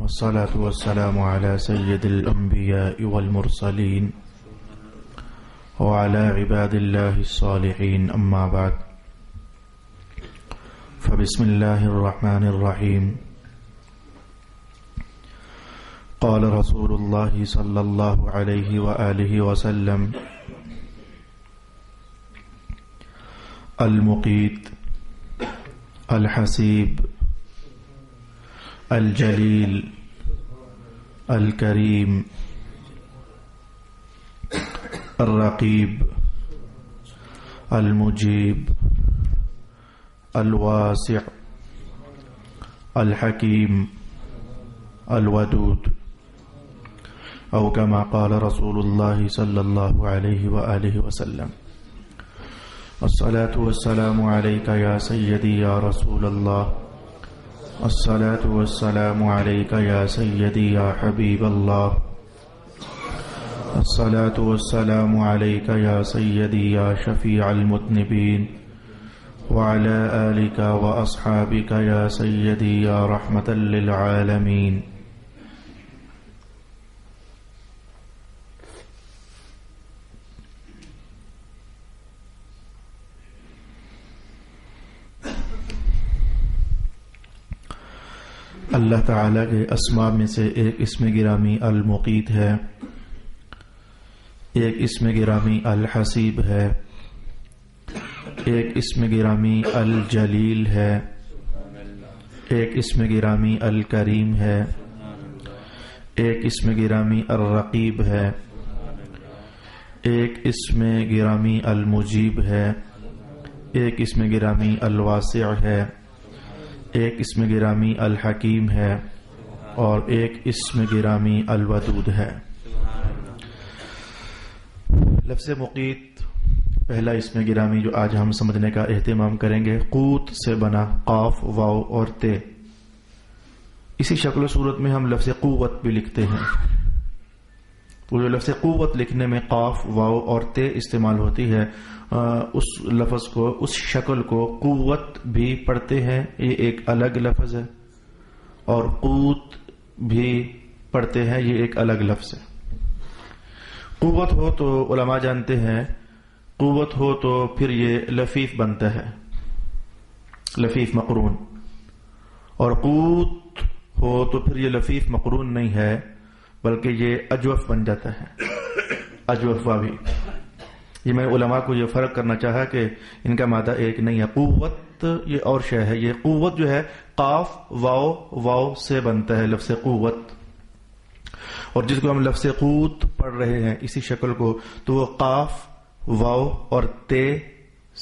والصلاة والسلام على سيد الأنبياء والمرسلين وعلى عباد الله الصالحين أما بعد فبسم الله الرحمن الرحيم قال رسول الله صلى الله عليه وآله وسلم المقيت الحسيب الجلیل الکریم الرقیب المجیب الواسع الحکیم الودود او کما قال رسول اللہ صلی اللہ علیہ وآلہ وسلم الصلاة والسلام علیک یا سیدی یا رسول اللہ الصلاة والسلام عليك يا سيدي يا حبيب الله الصلاة والسلام عليك يا سيدي يا شفيع المذنبين وعلى آلك وأصحابك يا سيدي يا رحمة للعالمين. اللہ تعالیٰ کے اسماء میں سے ایک اسم گرامی المقیت ہے، ایک اسم گرامی الحسیب ہے، ایک اسم گرامی الجلیل ہے، ایک اسم گرامی الکریم ہے، ایک اسم گرامی الرقیب ہے، ایک اسم گرامی المجیب ہے، ایک اسم گرامی الواسع ہے، ایک اسم گرامی الحکیم ہے اور ایک اسم گرامی الودود ہے. لفظ مقیت پہلا اسم گرامی جو آج ہم سمجھنے کا اہتمام کریں گے، قوت سے بنا، قاف واو اور تے. اسی شکل و صورت میں ہم لفظ قوت بھی لکھتے ہیں. وہ جو لفظ قوت لکھنے میں قاف واو اور تے استعمال ہوتی ہے، اس لفظ کو، اس شکل کو قوت بھی پڑھتے ہیں، یہ ایک الگ لفظ ہے، اور قوت بھی پڑھتے ہیں، یہ ایک الگ لفظ ہے. قوت ہو تو علماء جانتے ہیں، قوت ہو تو پھر یہ لفیف بنتا ہے، لفیف مقرون. اور قوت ہو تو پھر یہ لفیف مقرون نہیں ہے بلکہ یہ اجوف بن جاتا ہے، اجوف واوی. یہ میں علماء کو یہ فرق کرنا چاہا کہ ان کا مادہ ایک نہیں ہے. قوت یہ اور شے ہے. یہ قوت جو ہے قاف واو سے بنتا ہے لفظ قوت، اور جس کو ہم لفظ قوت پڑھ رہے ہیں اسی شکل کو، تو وہ قاف واو اور تے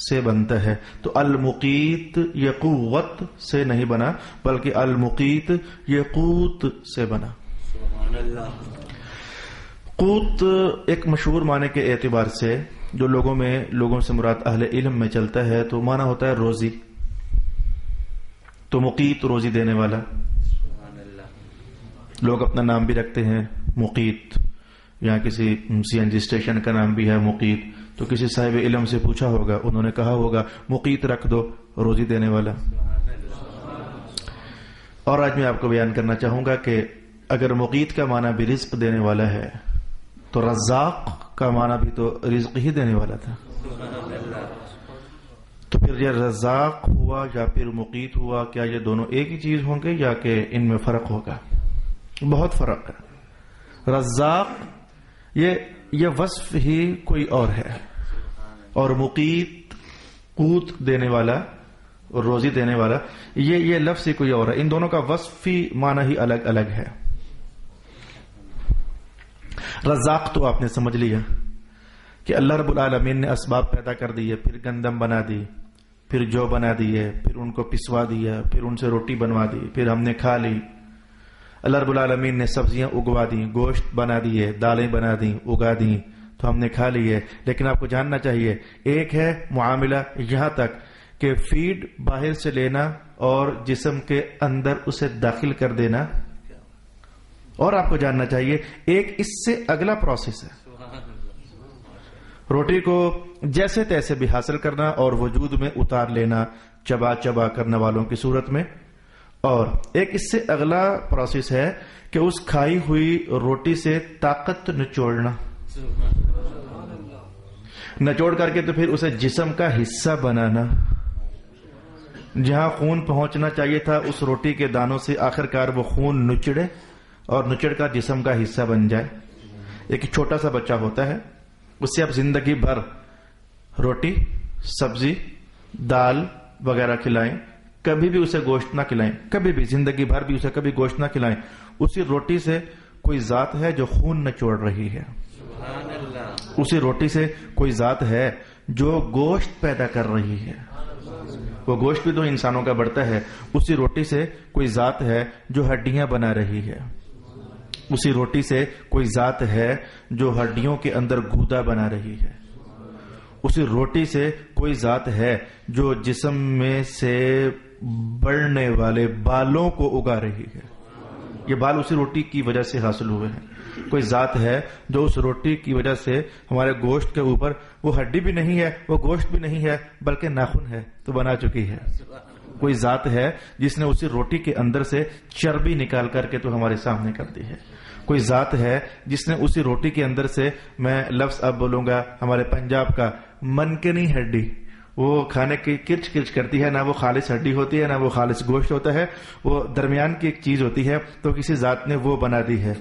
سے بنتا ہے. تو المقیت یہ قوت سے نہیں بنا بلکہ المقیت یہ قوت سے بنا. قوت ایک مشہور معنی کے اعتبار سے جو لوگوں سے مراد اہل علم میں چلتا ہے تو معنی ہوتا ہے روزی. تو مقیت روزی دینے والا. لوگ اپنا نام بھی رکھتے ہیں مقیت، یہاں کسی سی این جی اسٹیشن کا نام بھی ہے مقیت. تو کسی صاحب علم سے پوچھا ہوگا، انہوں نے کہا ہوگا مقیت رکھ دو، روزی دینے والا. اور آج میں آپ کو بیان کرنا چاہوں گا کہ اگر مقیت کا معنی بھی رزق دینے والا ہے تو رزاق کا معنی بھی تو رزق ہی دینے والا تھا. تو پھر یہ رزاق ہوا یا پھر مقیت ہوا، کیا یہ دونوں ایک ہی چیز ہوں گے یا کہ ان میں فرق ہوگا؟ بہت فرق ہے. رزاق یہ وصف ہی کوئی اور ہے، اور مقیت قوت دینے والا اور روزی دینے والا یہ لفظ ہی کوئی اور ہے. ان دونوں کا وصفی معنی ہی الگ الگ ہے. رزاق تو آپ نے سمجھ لیا کہ اللہ رب العالمین نے اسباب پیدا کر دیے، پھر گندم بنا دی، پھر جو بنا دیے، پھر ان کو پسوا دیا، پھر ان سے روٹی بنوا دی، پھر ہم نے کھا لی. اللہ رب العالمین نے سبزیاں اگوا دی، گوشت بنا دیے، دالیں بنا دی، اگا دی، تو ہم نے کھا لیے. لیکن آپ کو جاننا چاہیے ایک ہے معاملہ یہاں تک کہ فیڈ باہر سے لینا اور جسم کے اندر اسے داخل کر دینا، اور آپ کو جاننا چاہیے ایک اس سے اگلا پروسیس ہے روٹی کو جیسے تیسے بھی حاصل کرنا اور وجود میں اتار لینا چبا چبا کرنے والوں کی صورت میں، اور ایک اس سے اگلا پروسیس ہے کہ اس کھائی ہوئی روٹی سے طاقت نچوڑنا، نچوڑ کر کے تو پھر اسے جسم کا حصہ بنانا، جہاں خون پہنچنا چاہیے تھا اس روٹی کے دانوں سے آخر کار وہ خون نچڑے اور نچڑ کا جسم کا حصہ بن جائے۔ ایک چھوٹا سا بچہ ہوتا ہے، اس سے آپ زندگی بھر روٹی، سبزی، دال وغیرہ کھلائیں، کبھی بھی اسے گوشت نہ کھلائیں، کبھی بھی زندگی بھر بھی اسے کبھی گوشت نہ کھلائیں، اسی روٹی سے کوئی ذات ہے جو خون نچوڑ رہی ہے، اسی روٹی سے کوئی ذات ہے جو گوشت پیدا کر رہی ہے، وہ گوشت بھی تو انسانوں کا بڑھتا ہے، اسی روٹی سے کوئی ذات ہے جو ہڈیاں بنا رہی ہے، اسی روٹی سے کوئی ذات ہے جو ہڈیوں کے اندر گودا بنا رہی ہے، اسی روٹی سے کوئی ذات ہے جو جسم میں سے بڑھنے والے بالوں کو اگا رہی ہے، یہ بال اسی روٹی کی وجہ سے حاصل ہوئے ہیں۔ کوئی ذات ہے جو اس روٹی کی وجہ سے ہمارے گوشت کے اوپر وہ ہڈی بھی نہیں ہے، وہ گوشت بھی نہیں ہے، بلکہ ناخن ہے تو بنا چکی ہے۔ کوئی ذات ہے جس نے اسی روٹی کے اندر سے چربی نکال کر کے تو ہمارے سامنے کر دی ہے۔ کوئی ذات ہے جس نے اسی روٹی کے اندر سے، میں لفظ اب بولوں گا ہمارے پنجاب کا، منکنی ہڈی، وہ کھانے کی کرچ کرچ کرتی ہے، نہ وہ خالص ہڈی ہوتی ہے نہ وہ خالص گوشت ہوتا ہے، وہ درمیان کی ایک چیز ہوتی ہے، تو کسی ذات نے وہ بنا دی ہے۔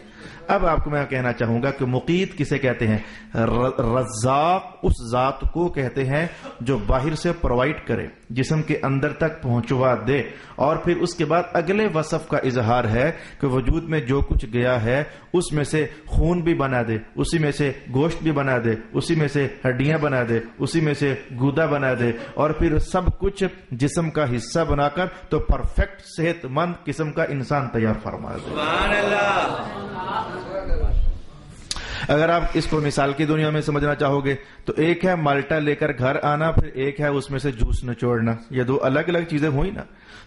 اب آپ کو میں کہنا چاہوں گا کہ مقیت کسے کہتے ہیں؟ رزاق اس ذات کو کہتے ہیں جو باہر سے پرووائڈ کرے، جسم کے اندر تک پہنچوا دے، اور پھر اس کے بعد اگلے وصف کا اظہار ہے کہ وجود میں جو کچھ گیا ہے اس میں سے خون بھی بنا دے، اسی میں سے گوشت بھی بنا دے، اسی میں سے ہڈیاں بنا دے، اسی میں سے گودا بنا دے، اور پھر سب کچھ جسم کا حصہ بنا کر تو پرفیکٹ صحت مند قسم کا انسان تیار فرما دے۔ سبحان اللہ۔ اگر آپ اس کو مثال کی دنیا میں سمجھنا چاہو گے تو ایک ہے مالٹا لے کر گھر آنا، پھر ایک ہے اس میں سے جوس نچوڑنا، یہ دو الگ الگ چیزیں ہوئی نا۔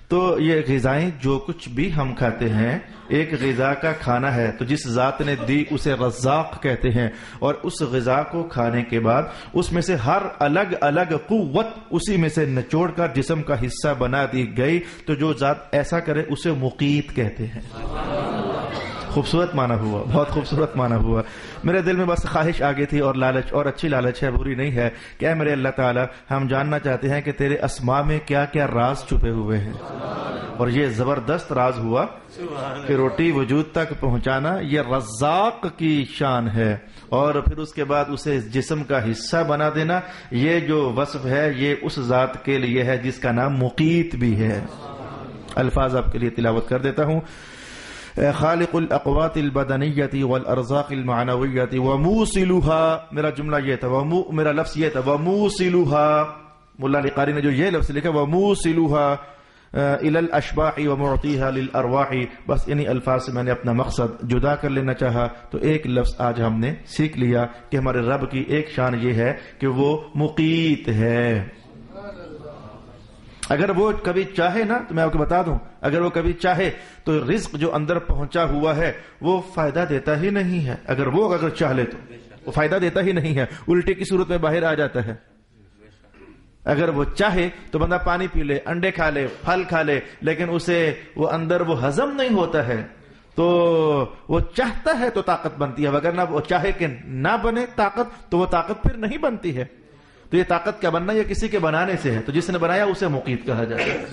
تو یہ غذائیں جو کچھ بھی ہم کھاتے ہیں ایک غذا کا کھانا ہے، تو جس ذات نے دی اسے رزاق کہتے ہیں، اور اس غذا کو کھانے کے بعد اس میں سے ہر الگ الگ قوت اسی میں سے نچوڑ کر جسم کا حصہ بنا دی گئی، تو جو ذات ایسا کرے اسے مقیت کہتے ہیں۔ خوبصورت معنی ہوا، بہت خوبصورت معنی ہوا۔ میرے دل میں بس خواہش آ گئی تھی، اور لالچ، اور اچھی لالچ ہے، بری نہیں ہے، کہ اے میرے اللہ تعالیٰ، ہم جاننا چاہتے ہیں کہ تیرے اسماء میں کیا کیا راز چھپے ہوئے ہیں، اور یہ زبردست راز ہوا کہ روٹی وجود تک پہنچانا یہ رزاق کی شان ہے، اور پھر اس کے بعد اسے جسم کا حصہ بنا دینا، یہ جو وصف ہے یہ اس ذات کے لیے ہے جس کا نام مقیت بھی ہے۔ الفاظ آپ کے لیے تلاوت کر دیتا ہوں۔ خالق الاقوات البدنیت والارزاق المعنویت وموصلها، میرا جملہ یہ تھا، میرا لفظ یہ تھا وموصلها، مولا علی قاری نے جو یہ لفظ لکھا وموصلها الى الاشباح ومعطیها للارواح، بس انہی الفاظ سے میں نے اپنا مقصد جدا کر لینا چاہا، تو ایک لفظ آج ہم نے سیکھ لیا کہ ہمارے رب کی ایک شان یہ ہے کہ وہ مقیت ہے۔ اگر وہ کبھی چاہے نا، تو میں آپ کو بتا دوں، اگر وہ کبھی چاہے تو رزق جو اندر پہنچا ہوا ہے وہ فائدہ دیتا ہی نہیں ہے، اگر چاہ لے تو وہ فائدہ دیتا ہی نہیں ہے، الٹی کی صورت میں باہر آ جاتا ہے۔ اگر وہ چاہے تو بندہ پانی پی لے، انڈے کھا لے، پھل کھا لے، لیکن اسے وہ اندر وہ ہضم نہیں ہوتا ہے، تو وہ چاہتا ہے تو طاقت بنتی ہے، وگرنہ وہ چاہے کہ نہ بنے طاقت تو وہ طاقت پھر نہیں بنتی ہے۔ تو یہ طاقت کا بننا یہ کسی کے بنانے سے ہے، تو جس نے بنایا اسے مقیت کہا جاتا ہے۔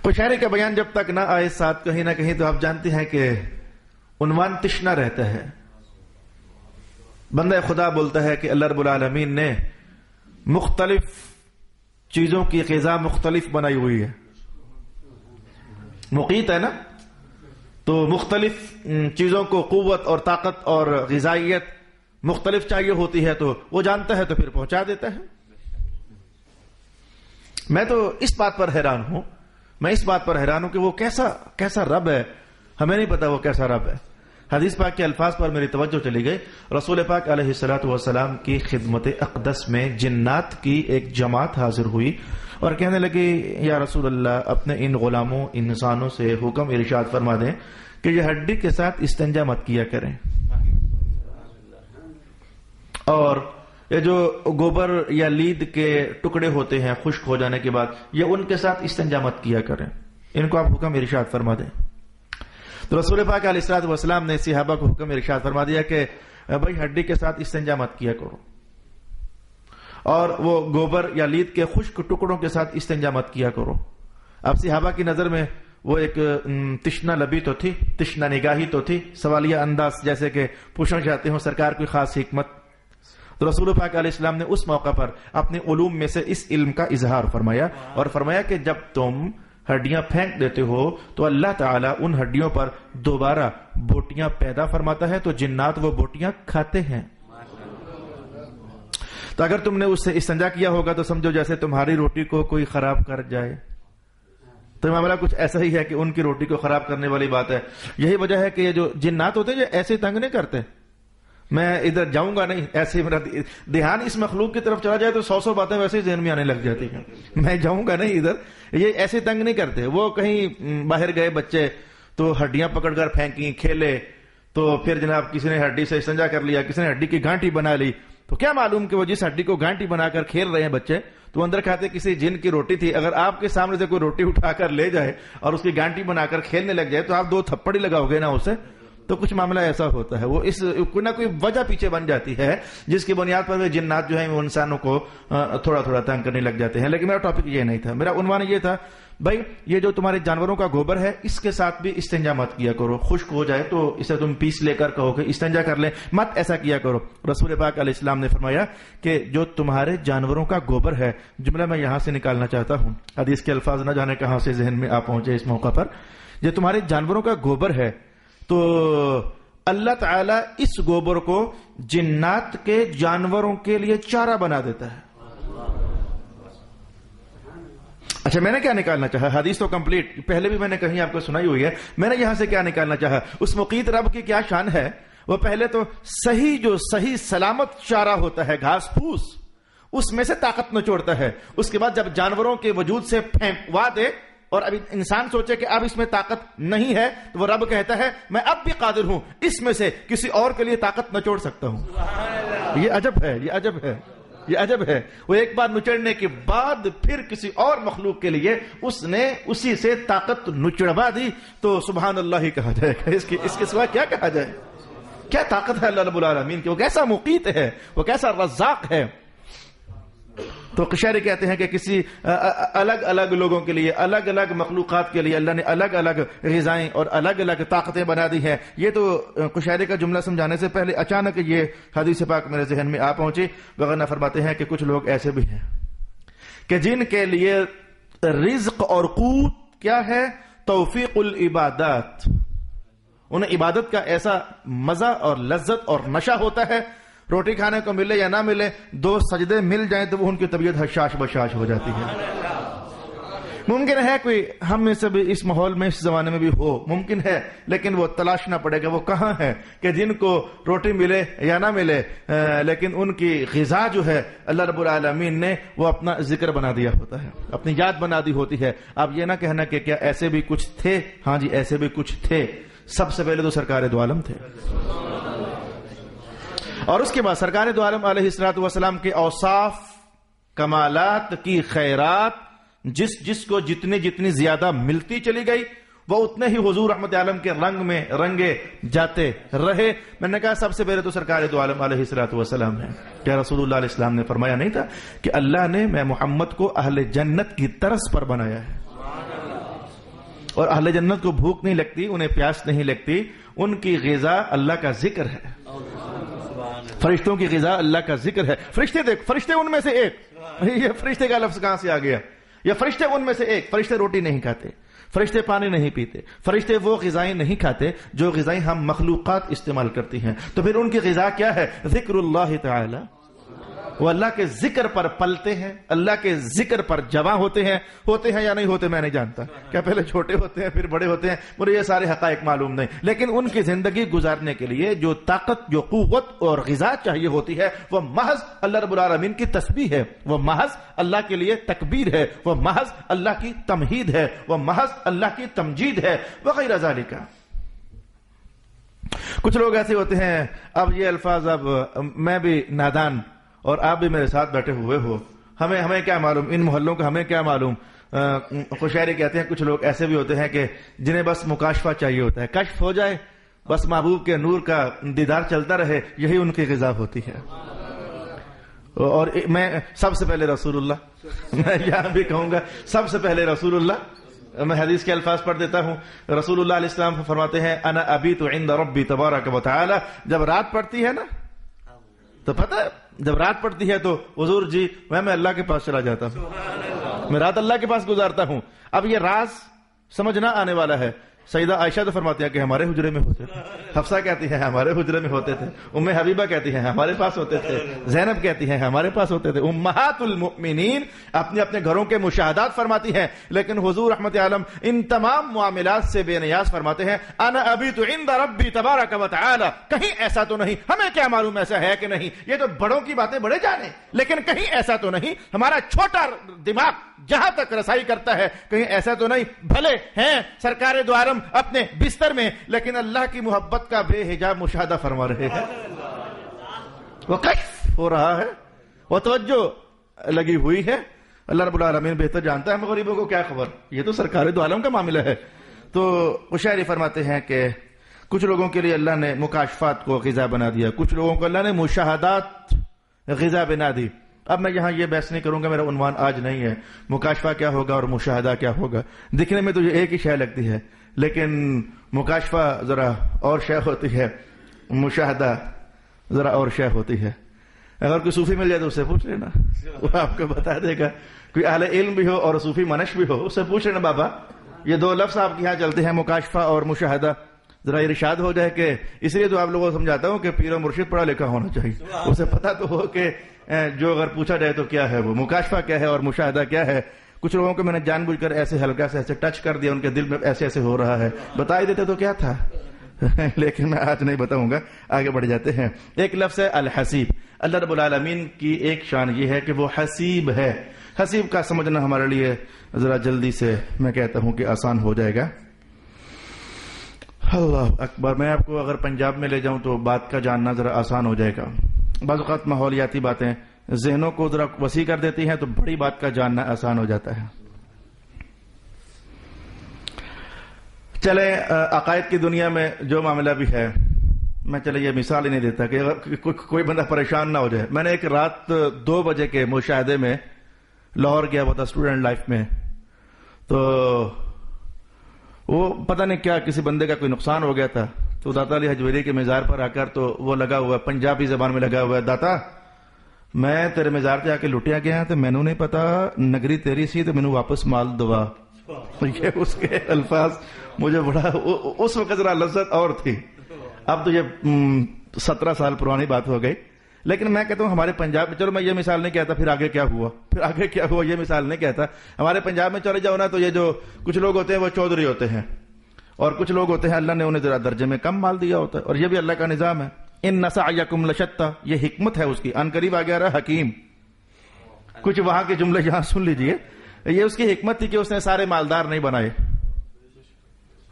کوئی شاعری کا بیان جب تک نہ آئے ساتھ کہیں نہ کہیں، تو آپ جانتے ہیں کہ عنوان تشنا رہتا ہے۔ بندہ خدا بولتا ہے کہ اللہ رب العالمین نے مختلف چیزوں کی غذا مختلف بنائی ہوئی ہے، مقیت ہے نا، تو مختلف چیزوں کو قوت اور طاقت اور غذائیت مختلف چاہیے ہوتی ہے، تو وہ جانتا ہے تو پھر پہنچا دیتا ہے۔ میں تو اس بات پر حیران ہوں کہ وہ کیسا رب ہے، ہمیں نہیں پتا وہ کیسا رب ہے۔ حدیث پاک کے الفاظ پر میری توجہ چلی گئی۔ رسول پاک علیہ الصلوۃ والسلام کی خدمت اقدس میں جنات کی ایک جماعت حاضر ہوئی اور کہنے لگی، یا رسول اللہ، اپنے ان غلاموں انسانوں سے حکم ارشاد فرما دیں کہ یہ ہڈی کے ساتھ استنجا مت کیا کریں، اور یہ جو گوبر یا لید کے ٹکڑے ہوتے ہیں خشک ہو جانے کے بعد، یہ ان کے ساتھ استنجا مت کیا کریں، ان کو آپ حکم ارشاد فرما دیں۔ تو رسول پاک علیہ الصلوۃ والسلام نے صحابہ کو حکم ارشاد فرما دیا کہ بھائی ہڈی کے ساتھ استنجا مت کیا کرو، اور وہ گوبر یا لید کے خشک ٹکڑوں کے ساتھ استنجا مت کیا کرو۔ اب صحابہ کی نظر میں وہ ایک تشنا لبی تو تھی، تشنا نگاہی تو تھی، سوالیہ انداز جیسے کہ پوچھنا چاہتے ہوں سرکار کوئی خاص حکمت۔ تو رسول پاک علیہ السلام نے اس موقع پر اپنے علوم میں سے اس علم کا اظہار فرمایا اور فرمایا کہ جب تم ہڈیاں پھینک دیتے ہو تو اللہ تعالیٰ ان ہڈیوں پر دوبارہ بوٹیاں پیدا فرماتا ہے، تو جنات وہ بوٹیاں کھاتے ہیں۔ تو اگر تم نے اس سے استنجا کیا ہوگا تو سمجھو جیسے تمہاری روٹی کو کوئی خراب کر جائے، تو معاملہ کچھ ایسا ہی ہے کہ ان کی روٹی کو خراب کرنے والی بات ہے۔ یہی وجہ ہے کہ یہ جو جنات ہوتے ہیں یہ ایسے تنگ نہیں کرتے، میں ادھر جاؤں گا نہیں، ایسے میرا دھیان اس مخلوق کی طرف چلا جائے تو 100 باتیں ویسے ہی ذہن میں آنے لگ جاتی ہیں، میں جاؤں گا نہیں ادھر۔ یہ ایسے تنگ نہیں کرتے، وہ کہیں باہر گئے بچے تو ہڈیاں پکڑ کر پھینکی، کھیلے، تو پھر جناب کسی نے ہڈی سے استنجا کر لیا، کسی نے ہڈی کی گانٹھی بنا لی، تو کیا معلوم کہ وہ جس ہڈی کو گانٹھی بنا کر کھیل رہے ہیں بچے، تو اندر کھاتے کسی جن کی روٹی تھی۔ اگر آپ کے سامنے سے کوئی روٹی اٹھا کر لے جائے اور اس کی گانٹھی بنا کر کھیلنے لگ جائے تو آپ 2 تھپڑ ہی لگاؤ گے نا اسے۔ تو کچھ معاملہ ایسا ہوتا ہے، وہ اس کوئی نہ کوئی وجہ پیچھے بن جاتی ہے جس کی بنیاد پر وہ جنات جو ہیں وہ انسانوں کو تھوڑا تھوڑا تنگ کرنے لگ جاتے ہیں۔ لیکن میرا ٹاپک یہ نہیں تھا، میرا عنوان یہ تھا بھائی یہ جو تمہارے جانوروں کا گوبر ہے اس کے ساتھ بھی استنجا مت کیا کرو، خشک ہو جائے تو اسے تم پیس لے کر کہو کہ استنجا کر لیں، مت ایسا کیا کرو۔ رسول پاک علیہ السلام نے فرمایا کہ جو تمہارے جانوروں کا گوبر ہے، جملہ میں یہاں سے نکالنا چاہتا ہوں، حدیث کے الفاظ نہ جانے کہاں سے ذہن میں آ پہنچے اس موقع پر، جو تمہارے جانوروں کا گوبر ہے تو اللہ تعالیٰ اس گوبر کو جنات کے جانوروں کے لیے چارہ بنا دیتا ہے۔ اچھا میں نے کیا نکالنا چاہا، حدیث تو کمپلیٹ پہلے بھی میں نے کہیں آپ کو سنائی ہوئی ہے، میں نے یہاں سے کیا نکالنا چاہا، اس مقیت رب کی کیا شان ہے، وہ پہلے تو صحیح سلامت چارہ ہوتا ہے، گھاس پھوس، اس میں سے طاقت نچوڑتا ہے، اس کے بعد جب جانوروں کے وجود سے پھینکوا دے اور اب انسان سوچے کہ اب اس میں طاقت نہیں ہے تو وہ رب کہتا ہے میں اب بھی قادر ہوں اس میں سے کسی اور کے لیے طاقت نچوڑ سکتا ہوں۔ یہ عجب ہے، یہ عجب ہے، یہ عجب ہے، وہ ایک بار نچڑنے کے بعد پھر کسی اور مخلوق کے لیے اس نے اسی سے طاقت نچڑوا دی، تو سبحان اللہ ہی کہا جائے گا، اس کے سوا کیا کہا جائے، کیا طاقت ہے اللہ رب العالمین کی، وہ کیسا مقیت ہے، وہ کیسا رزاق ہے۔ تو قشیری کہتے ہیں کہ کسی الگ الگ لوگوں کے لیے، الگ الگ مخلوقات کے لیے اللہ نے الگ الگ غذائیں اور الگ الگ طاقتیں بنا دی ہیں۔ یہ تو قشیری کا جملہ سمجھانے سے پہلے اچانک یہ حدیث پاک میرے ذہن میں آ پہنچی، وغیرہ فرماتے ہیں کہ کچھ لوگ ایسے بھی ہیں کہ جن کے لیے رزق اور قوت کیا ہے، توفیق العبادات، انہیں عبادت کا ایسا مزہ اور لذت اور نشہ ہوتا ہے، روٹی کھانے کو ملے یا نہ ملے، 2 سجدے مل جائیں تو وہ ان کی طبیعت حشاش بشاش ہو جاتی ہے۔ ممکن ہے کوئی ہم میں سے بھی اس ماحول میں اس زمانے میں بھی ہو، ممکن ہے، لیکن وہ تلاشنا پڑے گا وہ کہاں ہے کہ جن کو روٹی ملے یا نہ ملے لیکن ان کی غذا جو ہے اللہ رب العالمین نے وہ اپنا ذکر بنا دیا ہوتا ہے، اپنی یاد بنا دی ہوتی ہے۔ اب یہ نہ کہنا کہ کیا ایسے بھی کچھ تھے، ہاں جی ایسے بھی کچھ تھے، سب سے پہلے تو سرکار دو عالم تھے، اور اس کے بعد سرکار دو عالم علیہ الصلوۃ والسلام کے اوصاف، کمالات کی خیرات جس کو جتنی زیادہ ملتی چلی گئی وہ اتنے ہی حضور رحمت عالم کے رنگ میں رنگے جاتے رہے۔ میں نے کہا سب سے پہلے تو سرکار دو عالم علیہ الصلوۃ والسلام ہے۔ کیا رسول اللہ علیہ السلام نے فرمایا نہیں تھا کہ اللہ نے میں محمد کو اہل جنت کی طرز پر بنایا ہے، اور اہل جنت کو بھوک نہیں لگتی، انہیں پیاس نہیں لگتی، ان کی غذا اللہ کا ذکر ہے، فرشتوں کی غذا اللہ کا ذکر ہے۔ فرشتے دیکھ، فرشتے ان میں سے ایک، یہ فرشتے کا لفظ کہاں سے آ گیا، یا فرشتے ان میں سے ایک، فرشتے روٹی نہیں کھاتے، فرشتے پانی نہیں پیتے، فرشتے وہ غذائیں نہیں کھاتے جو غذائیں ہم مخلوقات استعمال کرتی ہیں، تو پھر ان کی غذا کیا ہے، ذکر اللہ تعالی، وہ اللہ کے ذکر پر پلتے ہیں، اللہ کے ذکر پر جواں ہوتے ہیں یا نہیں ہوتے میں نہیں جانتا، کیا پہلے چھوٹے ہوتے ہیں پھر بڑے ہوتے ہیں، مجھے یہ سارے حقائق معلوم نہیں، لیکن ان کی زندگی گزارنے کے لیے جو طاقت، جو قوت اور غذا چاہیے ہوتی ہے وہ محض اللہ رب العالمین کی تسبیح ہے، وہ محض اللہ کے لیے تکبیر ہے، وہ محض اللہ کی تمہید ہے، وہ محض اللہ کی تمجید ہے، وغیرہ ذالک۔ کچھ لوگ ایسے ہوتے ہیں، اب یہ الفاظ اب میں بھی نادان اور آپ بھی میرے ساتھ بیٹھے ہوئے ہو. ہمیں کیا معلوم ان محلوں کا، ہمیں کیا معلوم. قشیری کہتے ہیں کچھ لوگ ایسے بھی ہوتے ہیں کہ جنہیں بس مکاشفہ چاہیے ہوتا ہے، کشف ہو جائے بس محبوب کے نور کا دیدار چلتا رہے، یہی ان کی غذا ہوتی ہے. اور میں سب سے پہلے رسول اللہ، میں یہاں بھی کہوں گا سب سے پہلے رسول اللہ. میں حدیث کے الفاظ پڑھ دیتا ہوں. رسول اللہ علیہ السلام فرماتے ہیں انا ابیت عند ربی تبارک و تعالی. جب رات پڑتی ہے نا تو پتہ ہے جب رات پڑتی ہے تو حضور جی میں اللہ کے پاس چلا جاتا ہوں، میں رات اللہ کے پاس گزارتا ہوں. اب یہ راز سمجھ نہ آنے والا ہے. سیدہ عائشہ تو فرماتی ہے کہ ہمارے حجرے میں ہوتے تھے، حفصہ کہتی ہے ہمارے حجرے میں ہوتے تھے، ام حبیبہ کہتی ہے ہمارے پاس ہوتے تھے، زینب کہتی ہے ہمارے پاس ہوتے تھے. امہات المؤمنین اپنے اپنے گھروں کے مشاہدات فرماتی ہیں، لیکن حضور رحمت عالم ان تمام معاملات سے بے نیاز فرماتے ہیں انا ابیت عند ربی تبارک و تعالی. کہیں ایسا تو نہیں، ہمیں کیا معلوم ایسا ہے کہ نہیں، یہ تو بڑوں کی باتیں بڑے جانے، لیکن کہیں ایسا تو نہیں، ہمارا چھوٹا دماغ جہاں تک رسائی کرتا ہے کہیں ایسا تو نہیں. بھلے ہیں سرکار دو عالم اپنے بستر میں، لیکن اللہ کی محبت کا بے حجاب مشاہدہ فرما رہے ہیں. وہ کشف ہو رہا ہے، وہ توجہ لگی ہوئی ہے. اللہ رب العالمین بہتر جانتا ہے ہم غریبوں کو کیا خبر، یہ تو سرکار دو عالم کا معاملہ ہے. تو قشیری فرماتے ہیں کہ کچھ لوگوں کے لیے اللہ نے مکاشفات کو غذا بنا دیا، کچھ لوگوں کو اللہ نے مشاہدات غذا بنا دی. اب میں یہاں یہ بحث نہیں کروں گا، میرا عنوان آج نہیں ہے مکاشفہ کیا ہوگا اور مشاہدہ کیا ہوگا. دکھنے میں تو یہ ایک ہی شے لگتی ہے، لیکن مکاشفہ ذرا اور شے ہوتی ہے، مشاہدہ ذرا اور شے ہوتی ہے. اگر کوئی صوفی مل جائے تو اس سے پوچھ لینا، وہ آپ کو بتا دے گا. کوئی اہل علم بھی ہو اور صوفی منش بھی ہو، اس سے پوچھ لینا بابا یہ دو لفظ آپ کے یہاں چلتے ہیں مکاشفہ اور مشاہدہ، ذرا ارشاد ہو جائے. کہ اس لیے تو آپ لوگوں کو سمجھاتا ہوں کہ پیر و مرشد پڑھا لکھا ہونا چاہیے، اسے پتا تو ہو کہ جو اگر پوچھا جائے تو کیا ہے وہ مکاشفہ کیا ہے اور مشاہدہ کیا ہے. کچھ لوگوں کو میں نے جان بوجھ کر ایسے ہلکا سے ایسے ٹچ کر دیا، ان کے دل میں ایسے ایسے ہو رہا ہے، بتا ہی دیتے تو کیا تھا. لیکن میں آج نہیں بتاؤں گا، آگے بڑھ جاتے ہیں. ایک لفظ ہے الحسیب. اللہ رب العالمین کی ایک شان یہ ہے کہ وہ حسیب ہے. حسیب کا سمجھنا ہمارے لیے ذرا جلدی سے میں کہتا ہوں کہ آسان ہو جائے گا. اللہ اکبر. میں آپ کو اگر پنجاب میں لے جاؤں تو بات کا جاننا ذرا آسان ہو جائے گا. بعض اوقات ماحولیاتی باتیں ذہنوں کو ذرا وسیع کر دیتی ہیں تو بڑی بات کا جاننا آسان ہو جاتا ہے. چلے عقائد کی دنیا میں جو معاملہ بھی ہے، میں چلے یہ مثال ہی نہیں دیتا کہ اگر کوئی بندہ پریشان نہ ہو جائے. میں نے ایک رات 2 بجے کے مشاہدے میں لاہور گیا ہوا تھا اسٹوڈنٹ لائف میں، تو وہ پتہ نہیں کیا کسی بندے کا کوئی نقصان ہو گیا تھا. تو داتا علی حجویری کے مزار پر آ کر تو وہ لگا ہوا پنجابی زبان میں لگا ہوا ہے، داتا میں تیرے مزار تے آ کے لٹیا گیا تو مینوں نہیں پتا نگری تیری سی تو مینوں واپس مال دوا. یہ اس کے الفاظ مجھے بڑا اس وقت ذرا لذت اور تھی. اب تو یہ 17 سال پرانی بات ہو گئی، لیکن میں کہتا ہوں ہمارے پنجاب میں، چلو میں یہ مثال نہیں کہتا پھر آگے کیا ہوا یہ مثال نہیں کہتا. ہمارے پنجاب میں چلے جاؤ نا تو یہ جو کچھ لوگ ہوتے ہیں وہ چودھری ہوتے ہیں، اور کچھ لوگ ہوتے ہیں اللہ نے انہیں ذرا درجے میں کم مال دیا ہوتا ہے، اور یہ بھی اللہ کا نظام ہے. ان سعیکم لشتی، یہ حکمت ہے اس کی. ان قریب آ گیا رہا حکیم. کچھ وہاں کے جملے یہاں سن لیجئے. یہ اس کی حکمت تھی کہ اس نے سارے مالدار نہیں بنائے،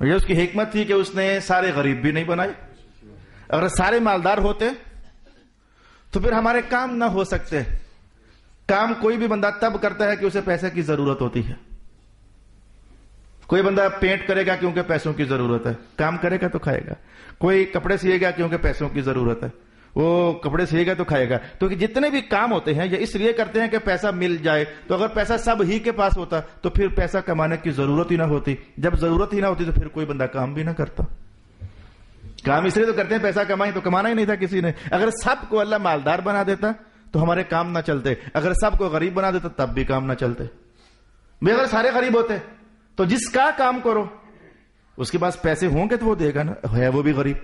یہ اس کی حکمت تھی کہ اس نے سارے غریب بھی نہیں بنائے. اگر سارے مالدار ہوتے تو پھر ہمارے کام نہ ہو سکتے. کام کوئی بھی بندہ تب کرتا ہے کہ اسے پیسے کی ضرورت ہوتی ہے. کوئی بندہ پینٹ کرے گا کیونکہ پیسوں کی ضرورت ہے، کام کرے گا تو کھائے گا. کوئی کپڑے سیے گا کیونکہ پیسوں کی ضرورت ہے، وہ کپڑے سیے گا تو کھائے گا. تو جتنے بھی کام ہوتے ہیں یہ اس لیے کرتے ہیں کہ پیسہ مل جائے. تو اگر پیسہ سب ہی کے پاس ہوتا تو پھر پیسہ کمانے کی ضرورت ہی نہ ہوتی. جب ضرورت ہی نہ ہوتی تو پھر کوئی بندہ کام بھی نہ کرتا. کام اس لیے تو کرتے ہیں پیسہ کمائیں، تو کمانا ہی نہیں تھا کسی نے. اگر سب کو اللہ مالدار بنا دیتا تو ہمارے کام نہ چلتے. اگر سب کو غریب بنا دیتا تب بھی کام نہ چلتے. بھئی اگر سارے غریب ہوتے تو جس کا کام کرو اس کے پاس پیسے ہوں گے تو وہ دے گا نا، ہے وہ بھی غریب.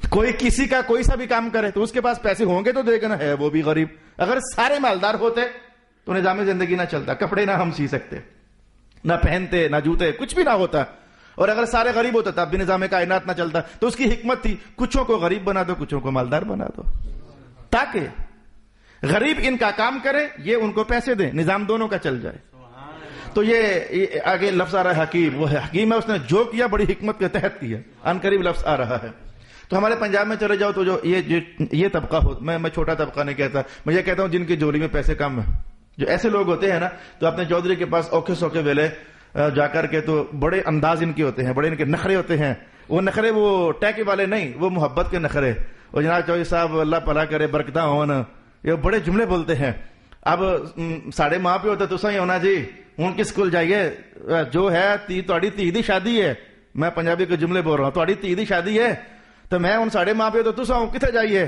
کوئی کسی کا کوئی سا بھی کام کرے تو اس کے پاس پیسے ہوں گے تو دے گا نا، ہے وہ بھی غریب. اگر سارے مالدار ہوتے تو نظام زندگی نہ چلتا، کپڑے نہ ہم سی سکتے، نہ پہنتے، نہ جوتے، کچھ بھی نہ ہوتا. اور اگر سارے غریب ہوتے تب بھی نظام کائنات نہ چلتا. تو اس کی حکمت تھی کچھوں کو غریب بنا دو، کچھوں کو مالدار بنا دو، تاکہ غریب ان کا کام کرے، یہ ان کو پیسے دیں، نظام دونوں کا چل جائے. تو یہ آگے لفظ آ رہا ہے حکیم. وہ حکیم ہے، اس نے جو کیا بڑی حکمت کے تحت کیا. ان قریب لفظ آ رہا ہے. تو ہمارے پنجاب میں چلے جاؤ تو جو یہ طبقہ ہو، میں چھوٹا طبقہ نہیں کہتا، میں یہ کہتا ہوں جن کی جولی میں پیسے کم ہیں، جو ایسے لوگ ہوتے ہیں نا، تو اپنے چودھری کے پاس اوکھے سوکھے ویلے جا کر کے تو بڑے انداز ان کے ہوتے ہیں، بڑے ان کے نخرے ہوتے ہیں. وہ نخرے وہ ٹیکے والے نہیں، وہ محبت کے نخرے. اور جناب چودھری صاحب اللہ بھلا کرے برکتاں ہون، یہ بڑے جملے بولتے ہیں. اب ساڑھے ماں پہ ہوتا تو صحیح ہونا جی، ہوں کس اسکول جائیے، جو ہے تہاڈی دھی دی شادی ہے، میں پنجابی کے جملے بول رہا ہوں، تہاڈی دھی دی شادی ہے تو میں ہوں ساڑھے ماں پہ تو تسا کتنے جائیے،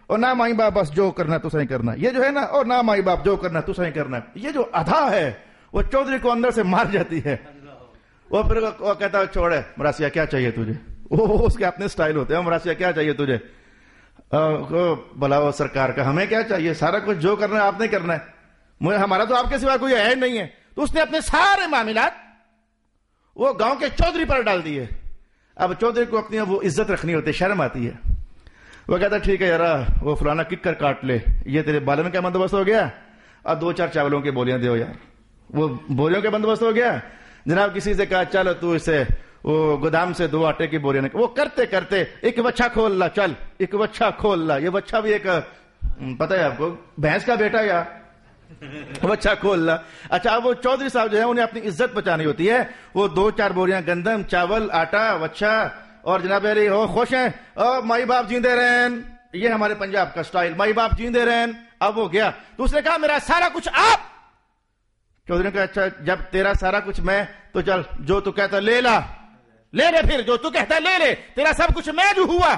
اور نہ مائی باپ بس جو کرنا تو صحیح کرنا، یہ جو ہے نا، اور نہ مائی باپ جو کرنا تو صحیح کرنا. یہ جو ادا ہے وہ چودھری کو اندر سے مار جاتی ہے. وہ پھر وہ کہتا ہے چھوڑے مراسیہ کیا چاہیے تجھے، وہ اس کے اپنے سٹائل ہوتے ہیں، مراسیہ کیا چاہیے تجھے، بلاؤ سرکار کا، ہمیں کیا چاہیے، سارا کچھ جو کرنا ہے آپ نے کرنا ہے، ہمارا تو آپ کے سوا کوئی ہے نہیں ہے. تو اس نے اپنے سارے معاملات وہ گاؤں کے چودھری پر ڈال دیے. اب چودھری کو اپنی وہ عزت رکھنی ہوتی ہے، شرم آتی ہے. وہ کہتا ہے ٹھیک ہے یار، وہ فلانا کک کر کاٹ لے، یہ تیرے بالوں میں کیا بندوبست ہو گیا، اب 2-4 چاولوں کی بولیاں دیو یار. وہ بولیوں کے بندوبست ہو گیا. جناب کسی سے کہا چلو تو اسے وہ گودام سے 2 آٹے کی بوریاں، وہ کرتے کرتے ایک بچہ کھول لا، چل ایک بچہ کھول لا. یہ بچہ بھی ایک پتہ ہے آپ کو، بھینس کا بیٹا یا بچہ کھول لا. اچھا اب وہ چودھری صاحب جو ہے انہیں اپنی عزت بچانی ہوتی ہے. وہ 2-4 بوریاں گندم، چاول، آٹا، بچہ، اور جناب علی ہو خوش ہیں، مائی باپ جیندے رہن. یہ ہمارے پنجاب کا سٹائل، مائی باپ جیندے رہن. اب وہ گیا تو اس نے کہا میرا سارا کچھ آپ. چودھری نے کہا اچھا جب تیرا سارا کچھ میں، تو چل جو تو کہتا لے لا، لے لے، پھر جو تو کہتا لے لے، تیرا سب کچھ میں جو ہوا.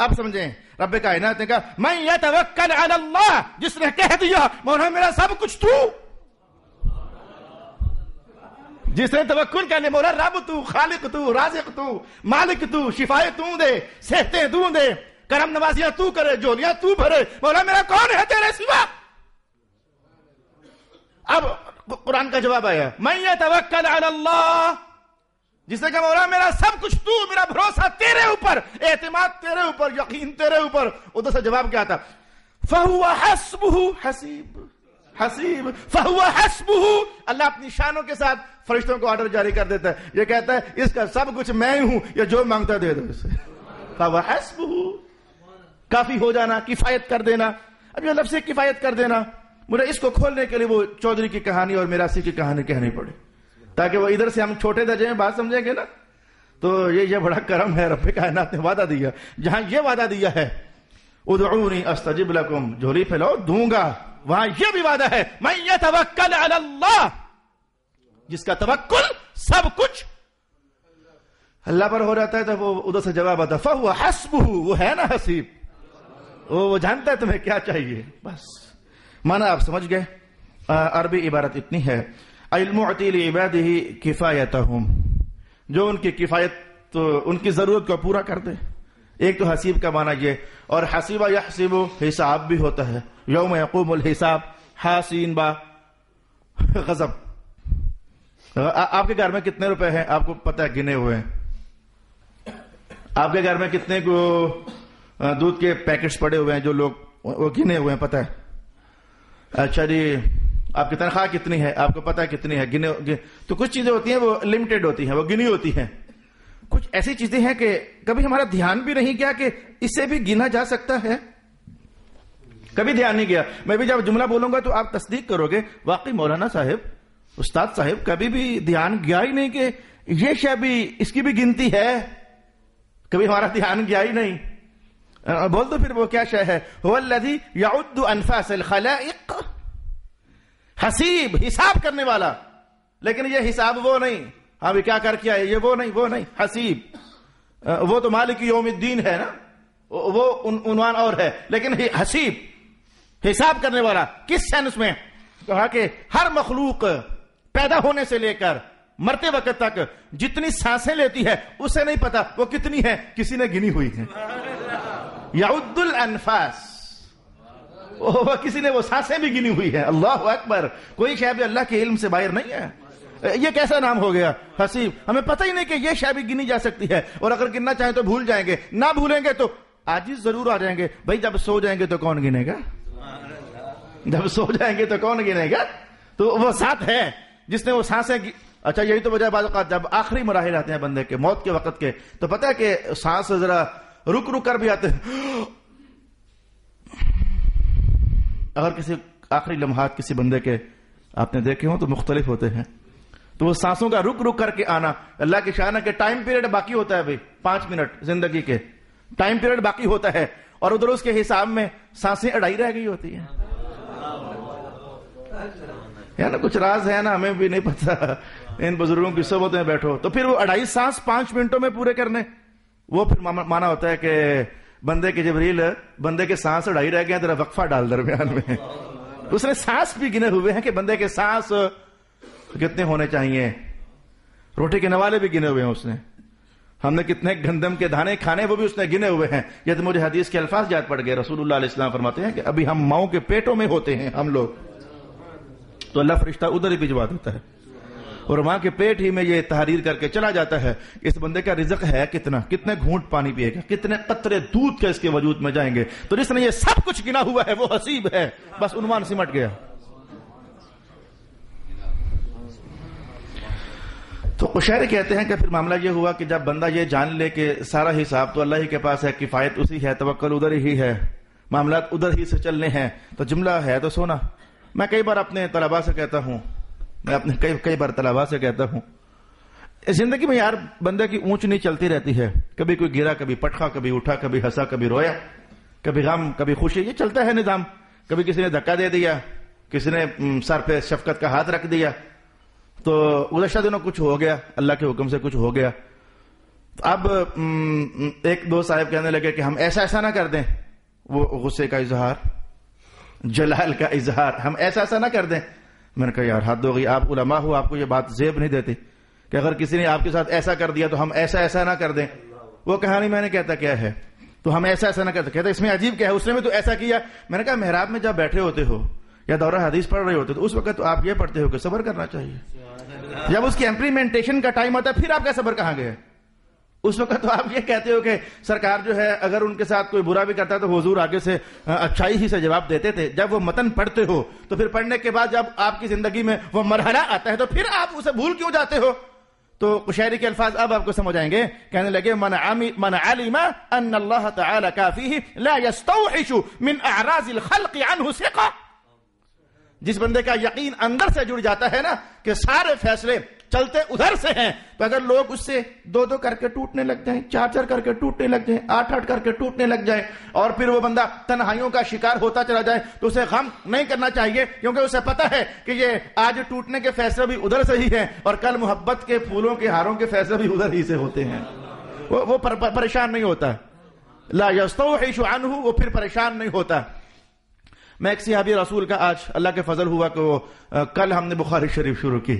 اب سمجھیں رب کائنات نے کہا میں یتوکل علی اللہ، جس نے کہہ دیا مولا میرا سب کچھ تو، جس نے توکل کر لیا مولا رب تو، خالق تو، رازق تو، مالک تو، شفائے تو دے، صحتیں تو دے، کرم نوازیاں تو کرے، جولیاں تو بھرے، مولا میرا کون ہے تیرے سوا. اب قرآن کا جواب آیا من یتوکل علی اللہ، جس نے کہا مولا میرا سب کچھ تو، میرا بھروسہ تیرے اوپر، اعتماد تیرے اوپر، یقین تیرے اوپر. ادھر سے جواب کیا تھا، فہو حسبہ، حسیب، حسیب، فہو حسبہ. اللہ اپنی شانوں کے ساتھ فرشتوں کو آرڈر جاری کر دیتا ہے، یہ کہتا ہے اس کا سب کچھ میں ہوں، یہ جو مانگتا دے دو اسے. فہو حسبہ، کافی ہو جانا، کفایت کر دینا. اب یہ لفظ کفایت کر دینا، مجھے اس کو کھولنے کے لیے وہ چودھری کی کہانی اور میراثی کی کہانی کہنی پڑی، تاکہ وہ ادھر سے ہم چھوٹے درجے میں بات سمجھیں گے نا. تو یہ بڑا کرم ہے، رب کائنات نے وعدہ دیا. جہاں یہ وعدہ دیا ہے ادعونی استجب لکم، جھولی پھیلاؤ دوں گا، وہاں یہ بھی وعدہ ہے من یتوکل علی اللہ، جس کا توکل سب کچھ اللہ پر ہو جاتا ہے. تو وہ ادھر سے جواب آتا فہو حسبہ، وہ ہے نا حسیب، وہ جانتا ہے تمہیں کیا چاہیے. بس معنی آپ سمجھ گئے. عربی عبارت اتنی ہے المعطی لعبادہ کفایتہم، جو ان کی کفایت تو ان کی ضرورت کو پورا کر دے. ایک تو حسیب کا معنی یہ، اور حسیبہ یحسب حساب بھی ہوتا ہے، یوم یقوم الحساب، حاسین با غضب. آپ کے گھر میں کتنے روپے ہیں آپ کو پتہ ہے، گنے ہوئے ہیں. آپ کے گھر میں کتنے کو دودھ کے پیکٹس پڑے ہوئے ہیں جو لوگ وہ گنے ہوئے ہیں، پتہ ہے. اچھا جی آپ کی تنخواہ کتنی ہے آپ کو پتہ ہے کتنی ہے، گنے. تو کچھ چیزیں ہوتی ہیں وہ لمیٹڈ ہوتی ہیں، وہ گنی ہوتی ہیں. کچھ ایسی چیزیں ہیں کہ کبھی ہمارا دھیان بھی نہیں گیا کہ اسے بھی گنا جا سکتا ہے، کبھی دھیان نہیں گیا. میں بھی جب جملہ بولوں گا تو آپ تصدیق کرو گے، واقعی مولانا صاحب، استاد صاحب، کبھی بھی دھیان گیا ہی نہیں کہ یہ شے بھی، اس کی بھی گنتی ہے. کبھی ہمارا دھیان گیا ہی نہیں. بول تو پھر وہ کیا شے ہے، هو الذی یعد انفاس الخلائق، حسیب، حساب کرنے والا. لیکن یہ حساب وہ نہیں، ہاں بھی کیا کر کیا ہے، یہ وہ نہیں، حسیب وہ تو مالک یوم الدین ہے نا، وہ عنوان اور ہے. لیکن حسیب حساب کرنے والا کس سینس میں؟ کہا کہ ہر مخلوق پیدا ہونے سے لے کر مرتے وقت تک جتنی سانسیں لیتی ہے اسے نہیں پتا وہ کتنی ہے، کسی نے گنی ہوئی ہے. یعد الانفاس، کسی نے وہ سانسیں بھی گنی ہوئی ہے. اللہ اکبر. کوئی شے بھی اللہ کے علم سے باہر نہیں ہے. یہ کیسا نام ہو گیا حسیب؟ ہمیں پتہ ہی نہیں کہ یہ شے بھی گنی جا سکتی ہے، اور اگر گننا چاہیں تو بھول جائیں گے، نہ بھولیں گے تو عاجز ضرور آ جائیں گے. بھائی جب سو جائیں گے تو کون گنے گا؟ جب سو جائیں گے تو کون گنے گا؟ تو وہ ساتھ ہے جس نے وہ سانسیں اچھا یہی تو وجہ بعض اوقات جب آخری مراحل آتے ہیں بندے کے، موت کے وقت کے، تو پتہ ہے کہ سانس ذرا رک رک کر بھی آتے ہیں. اگر کسی آخری لمحات کسی بندے کے آپ نے دیکھے ہوں تو مختلف ہوتے ہیں, تو وہ سانسوں کا رک رک کر کے آنا اللہ کی شان ہے کہ ٹائم پیریڈ باقی ہوتا ہے بھائی, 5 منٹ زندگی کے ٹائم پیریڈ باقی ہوتا ہے, اور ادھر اس کے حساب میں سانسیں اڑائی رہ گئی ہوتی ہیں. ہے نا, کچھ راز ہے نا, ہمیں بھی نہیں پتا, ان بزرگوں کی صحبت میں بیٹھو تو پھر وہ 2.5 سانس 5 منٹوں میں پورے کرنے, وہ پھر مانا ہوتا ہے کہ بندے کے جبریل بندے کے سانس اڑائی رہ گئے, ذرا وقفہ ڈال درمیان میں. اس نے سانس بھی گنے ہوئے ہیں کہ بندے کے سانس کتنے ہونے چاہیے, روٹی کے نوالے بھی گنے ہوئے ہیں اس نے, ہم نے کتنے گندم کے دانے کھانے وہ بھی اس نے گنے ہوئے ہیں. یہ تو مجھے حدیث کے الفاظ یاد پڑ گئے, رسول اللہ علیہ السلام فرماتے ہیں کہ ابھی ہم ماؤں کے پیٹوں میں ہوتے ہیں ہم لوگ, تو اللہ فرشتہ ادھر ہی بھجوا دیتا ہے, اور ماں کے پیٹ ہی میں یہ تحریر کر کے چلا جاتا ہے اس بندے کا رزق ہے کتنا, کتنے گھونٹ پانی پیے گا, کتنے قطرے دودھ کے اس کے وجود میں جائیں گے. تو جس نے یہ سب کچھ گنا ہوا ہے وہ حسیب ہے, بس عنوان سمٹ گیا. تو قشیری کہتے ہیں کہ پھر معاملہ یہ ہوا کہ جب بندہ یہ جان لے کہ سارا حساب تو اللہ ہی کے پاس ہے, کفایت اسی ہے, توکل ادھر ہی ہے, معاملات ادھر ہی سے چلنے ہیں, تو جملہ ہے تو سونا. میں کئی بار اپنے طلباء سے کہتا ہوں, کئی بار طلباء سے کہتا ہوں, زندگی میں یار بندے کی اونچ نہیں چلتی رہتی ہے, کبھی کوئی گرا, کبھی پٹخا, کبھی اٹھا, کبھی ہنسا, کبھی رویا, کبھی غم, کبھی خوشی, یہ چلتا ہے نظام. کبھی کسی نے دھکا دے دیا, کسی نے سر پہ شفقت کا ہاتھ رکھ دیا, تو گزشتہ دنوں کچھ ہو گیا, اللہ کے حکم سے کچھ ہو گیا. اب ایک دو صاحب کہنے لگے کہ ہم ایسا نہ کر دیں, وہ غصے کا اظہار, جلال کا اظہار, ہم ایسا نہ کر دیں. میں نے کہا یار حد ہو گئی, آپ علماء ہو, آپ کو یہ بات زیب نہیں دیتی کہ اگر کسی نے آپ کے ساتھ ایسا کر دیا تو ہم ایسا نہ کر دیں. وہ کہانی میں نے کہتا کیا ہے, تو ہم ایسا نہ کرتے, کہتا اس میں عجیب کیا ہے, اس نے بھی تو ایسا کیا. میں نے کہا محراب میں جب بیٹھے ہوتے ہو یا دورہ حدیث پڑھ رہے ہوتے تو اس وقت تو آپ یہ پڑھتے ہو کہ صبر کرنا چاہیے. جب اس کی امپلیمنٹیشن کا ٹائم ہوتا ہے پھر آپ کا صبر کہاں گیا؟ اس وقت تو آپ یہ کہتے ہو کہ سرکار جو ہے اگر ان کے ساتھ کوئی برا بھی کرتا ہے تو حضور آگے سے اچھائی ہی سے جواب دیتے تھے. جب وہ متن پڑھتے ہو تو پھر پڑھنے کے بعد جب آپ کی زندگی میں وہ مرحلہ آتا ہے تو پھر آپ اسے بھول کیوں جاتے ہو؟ تو قشیری کے الفاظ اب آپ کو سمجھ آئیں گے. کہنے لگے من علم ان اللہ تعالی کافیہ لا یستوحش من اعراض الخلق عنہ ثقہ. جس بندے کا یقین اندر سے جڑ جاتا ہے نا کہ سارے فیصلے چلتے ادھر سے ہیں, تو اگر لوگ اس سے 2 کر کے ٹوٹنے لگ جائیں, 4 کر کے ٹوٹنے لگ جائیں, 8 کر کے ٹوٹنے لگ جائیں, اور پھر وہ بندہ تنہائیوں کا شکار ہوتا چلا جائے, تو اسے غم نہیں کرنا چاہیے, کیونکہ اسے پتا ہے کہ یہ آج ٹوٹنے کے فیصلے بھی ادھر سے ہی ہیں اور کل محبت کے پھولوں کے ہاروں کے فیصلے بھی ادھر ہی سے ہوتے ہیں. وہ پریشان نہیں ہوتا, لا یستوحش عنہ, وہ پھر پریشان نہیں ہوتا. میں ایک صحابی رسول کا آج اللہ کے فضل ہوا کہ وہ کل ہم نے بخاری شریف شروع کی,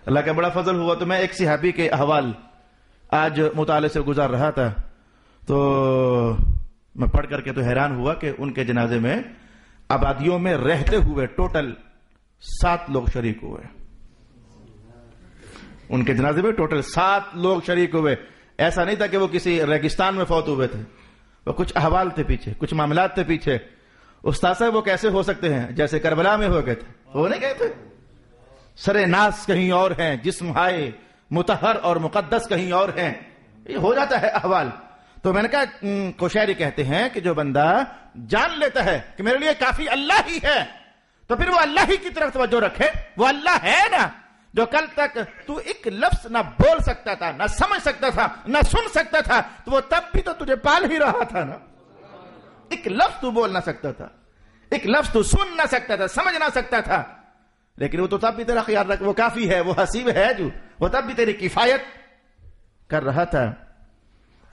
اللہ کا بڑا فضل ہوا, تو میں ایک صحابی کے احوال آج مطالعے سے گزار رہا تھا, تو میں پڑھ کر کے تو حیران ہوا کہ ان کے جنازے میں آبادیوں میں رہتے ہوئے ٹوٹل 7 لوگ شریک ہوئے. ان کے جنازے میں ٹوٹل 7 لوگ شریک ہوئے. ایسا نہیں تھا کہ وہ کسی ریگستان میں فوت ہوئے تھے, وہ کچھ احوال تھے پیچھے, کچھ معاملات تھے پیچھے. استاد صاحب وہ کیسے ہو سکتے ہیں جیسے کربلا میں ہو گئے تھے, وہ نہیں گئے تھے. سرے ناس کہیں اور ہیں, جسم ہائے مطہر اور مقدس کہیں اور ہیں, یہ ہو جاتا ہے احوال. تو میں نے کہا قشیری کہتے ہیں کہ جو بندہ جان لیتا ہے کہ میرے لیے کافی اللہ ہی ہے, تو پھر وہ اللہ ہی کی طرف توجہ رکھے. وہ اللہ ہے نا جو کل تک تو ایک لفظ نہ بول سکتا تھا, نہ سمجھ سکتا تھا, نہ سن سکتا تھا, تو وہ تب بھی تو تجھے پال ہی رہا تھا نا. ایک لفظ تو بول نہ سکتا تھا, ایک لفظ تو سن نہ سکتا تھا, سمجھ نہ سکتا تھا, لیکن وہ تو تب بھی تیرا خیال رکھ, وہ کافی ہے, وہ حسیب ہے, جو وہ تب بھی تیری کفایت کر رہا تھا.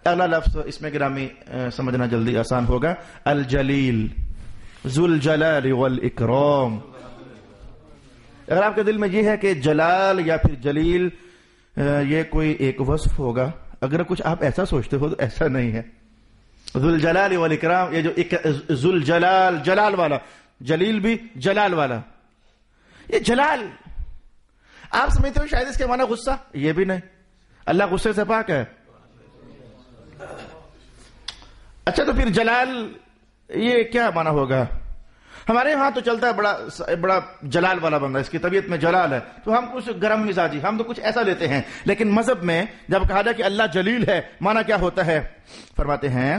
اگلا لفظ اس میں گرامی سمجھنا جلدی آسان ہوگا, الجلیل, ذو الجلال والاکرام. اگر آپ کے دل میں یہ ہے کہ جلال یا پھر جلیل یہ کوئی ایک وصف ہوگا, اگر کچھ آپ ایسا سوچتے ہو تو ایسا نہیں ہے. ذو الجلال والاکرام, یہ جو ذو الجلال, جلال والا, جلیل بھی جلال والا. یہ جلال آپ سمجھتے ہو شاید اس کے معنی غصہ, یہ بھی نہیں, اللہ غصے سے پاک ہے. اچھا تو پھر جلال یہ کیا معنی ہوگا؟ ہمارے یہاں تو چلتا ہے بڑا جلال والا بندہ، اس کی طبیعت میں جلال ہے، تو ہم کچھ گرم مزاجی، ہم تو کچھ ایسا لیتے ہیں. لیکن مذہب میں جب کہا جائے کہ اللہ جلیل ہے، معنی کیا ہوتا ہے؟ فرماتے ہیں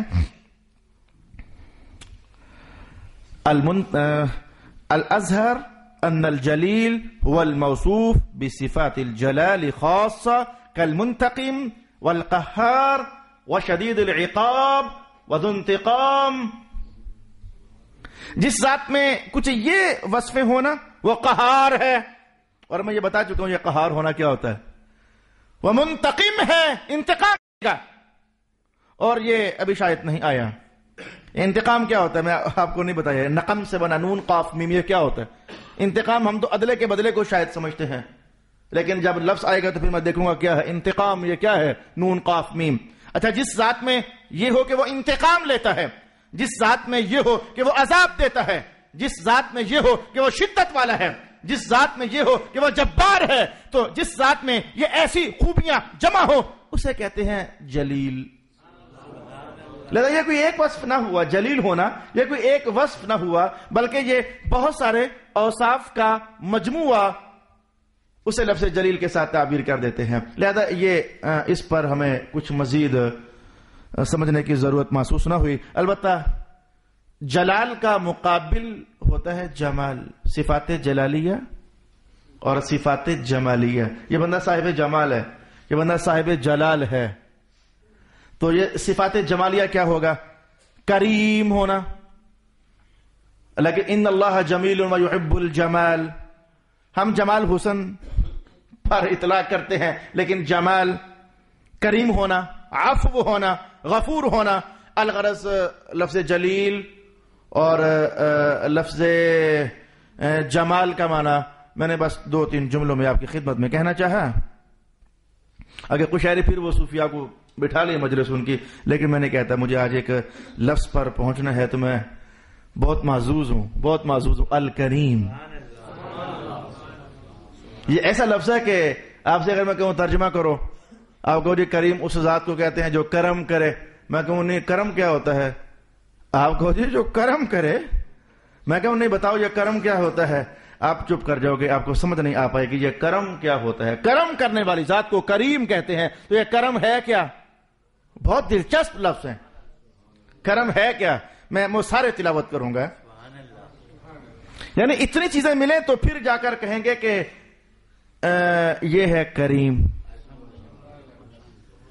الازہر ان الجلیل هو الموصوف بصفات الجلال خاصة كالمنتقم والقهار وشدید العقاب وذو انتقام. جس ذات میں کچھ یہ وصفیں ہونا وہ قہار ہے، اور میں یہ بتا چکا ہوں یہ قہار ہونا کیا ہوتا ہے، وہ منتقم ہے، انتقام کا. اور یہ ابھی شاید نہیں آیا. انتقام کیا ہوتا ہے میں آپ کو نہیں بتایا. نقم سے بنا نون قاف میم، یہ کیا ہوتا ہے؟ انتقام ہم تو عدلے کے بدلے کو شاید سمجھتے ہیں، لیکن جب لفظ آئے گا تو پھر میں دیکھوں گا کیا ہے انتقام. یہ کیا ہے؟ نون قاف میم. اچھا، جس ذات میں یہ ہو کہ وہ انتقام لیتا ہے، جس ذات میں یہ ہو کہ وہ عذاب دیتا ہے، جس ذات میں یہ ہو کہ وہ شدت والا ہے، جس ذات میں یہ ہو کہ وہ جبار ہے، تو جس ذات میں یہ ایسی خوبیاں جمع ہو اسے کہتے ہیں جلیل. لہذا یہ کوئی ایک وصف نہ ہوا جلیل ہونا، یہ کوئی ایک وصف نہ ہوا، بلکہ یہ بہت سارے اوصاف کا مجموعہ اسے لفظ جلیل کے ساتھ تعبیر کر دیتے ہیں. لہذا یہ اس پر ہمیں کچھ مزید سمجھنے کی ضرورت محسوس نہ ہوئی. البتہ جلال کا مقابل ہوتا ہے جمال، صفات جلالیہ اور صفات جمالیہ. یہ بندہ صاحب جمال ہے، یہ بندہ صاحب جلال ہے. تو یہ صفات جمالیہ کیا ہوگا؟ کریم ہونا. لیکن ان اللہ جمیل و یحب الجمال، ہم جمال حسن پر اطلاق کرتے ہیں، لیکن جمال کریم ہونا، عفو ہونا، غفور ہونا. الغرض لفظ جلیل اور لفظ جمال کا معنی میں نے بس 2-3 جملوں میں آپ کی خدمت میں کہنا چاہا. اگر کوئی شاعری پھر وہ صوفیاء کو بٹھا لے مجلس ان کی، لیکن میں نے کہتا مجھے آج ایک لفظ پر پہنچنا ہے تو میں بہت معزوز ہوں، بہت معزوز ہوں. الکریم، یہ ایسا لفظ ہے کہ آپ سے اگر میں کہوں ترجمہ کرو، آپ کہو جی کریم اس ذات کو کہتے ہیں جو کرم کرے. میں کہوں نہیں، کرم کیا ہوتا ہے؟ آپ کہو جی جو کرم کرے. میں کہوں نہیں، بتاؤ یہ کرم کیا ہوتا ہے. آپ چپ کر جاؤ گے، آپ کو سمجھ نہیں آ پائے کہ یہ کرم کیا ہوتا ہے. کرم کرنے والی ذات کو کریم کہتے ہیں. تو یہ کرم ہے کیا؟ بہت دلچسپ لفظ ہے. کرم ہے کیا؟ میں وہ سارے تلاوت کروں گا. یعنی اتنی چیزیں ملیں تو پھر جا کر کہیں گے کہ یہ ہے کریم.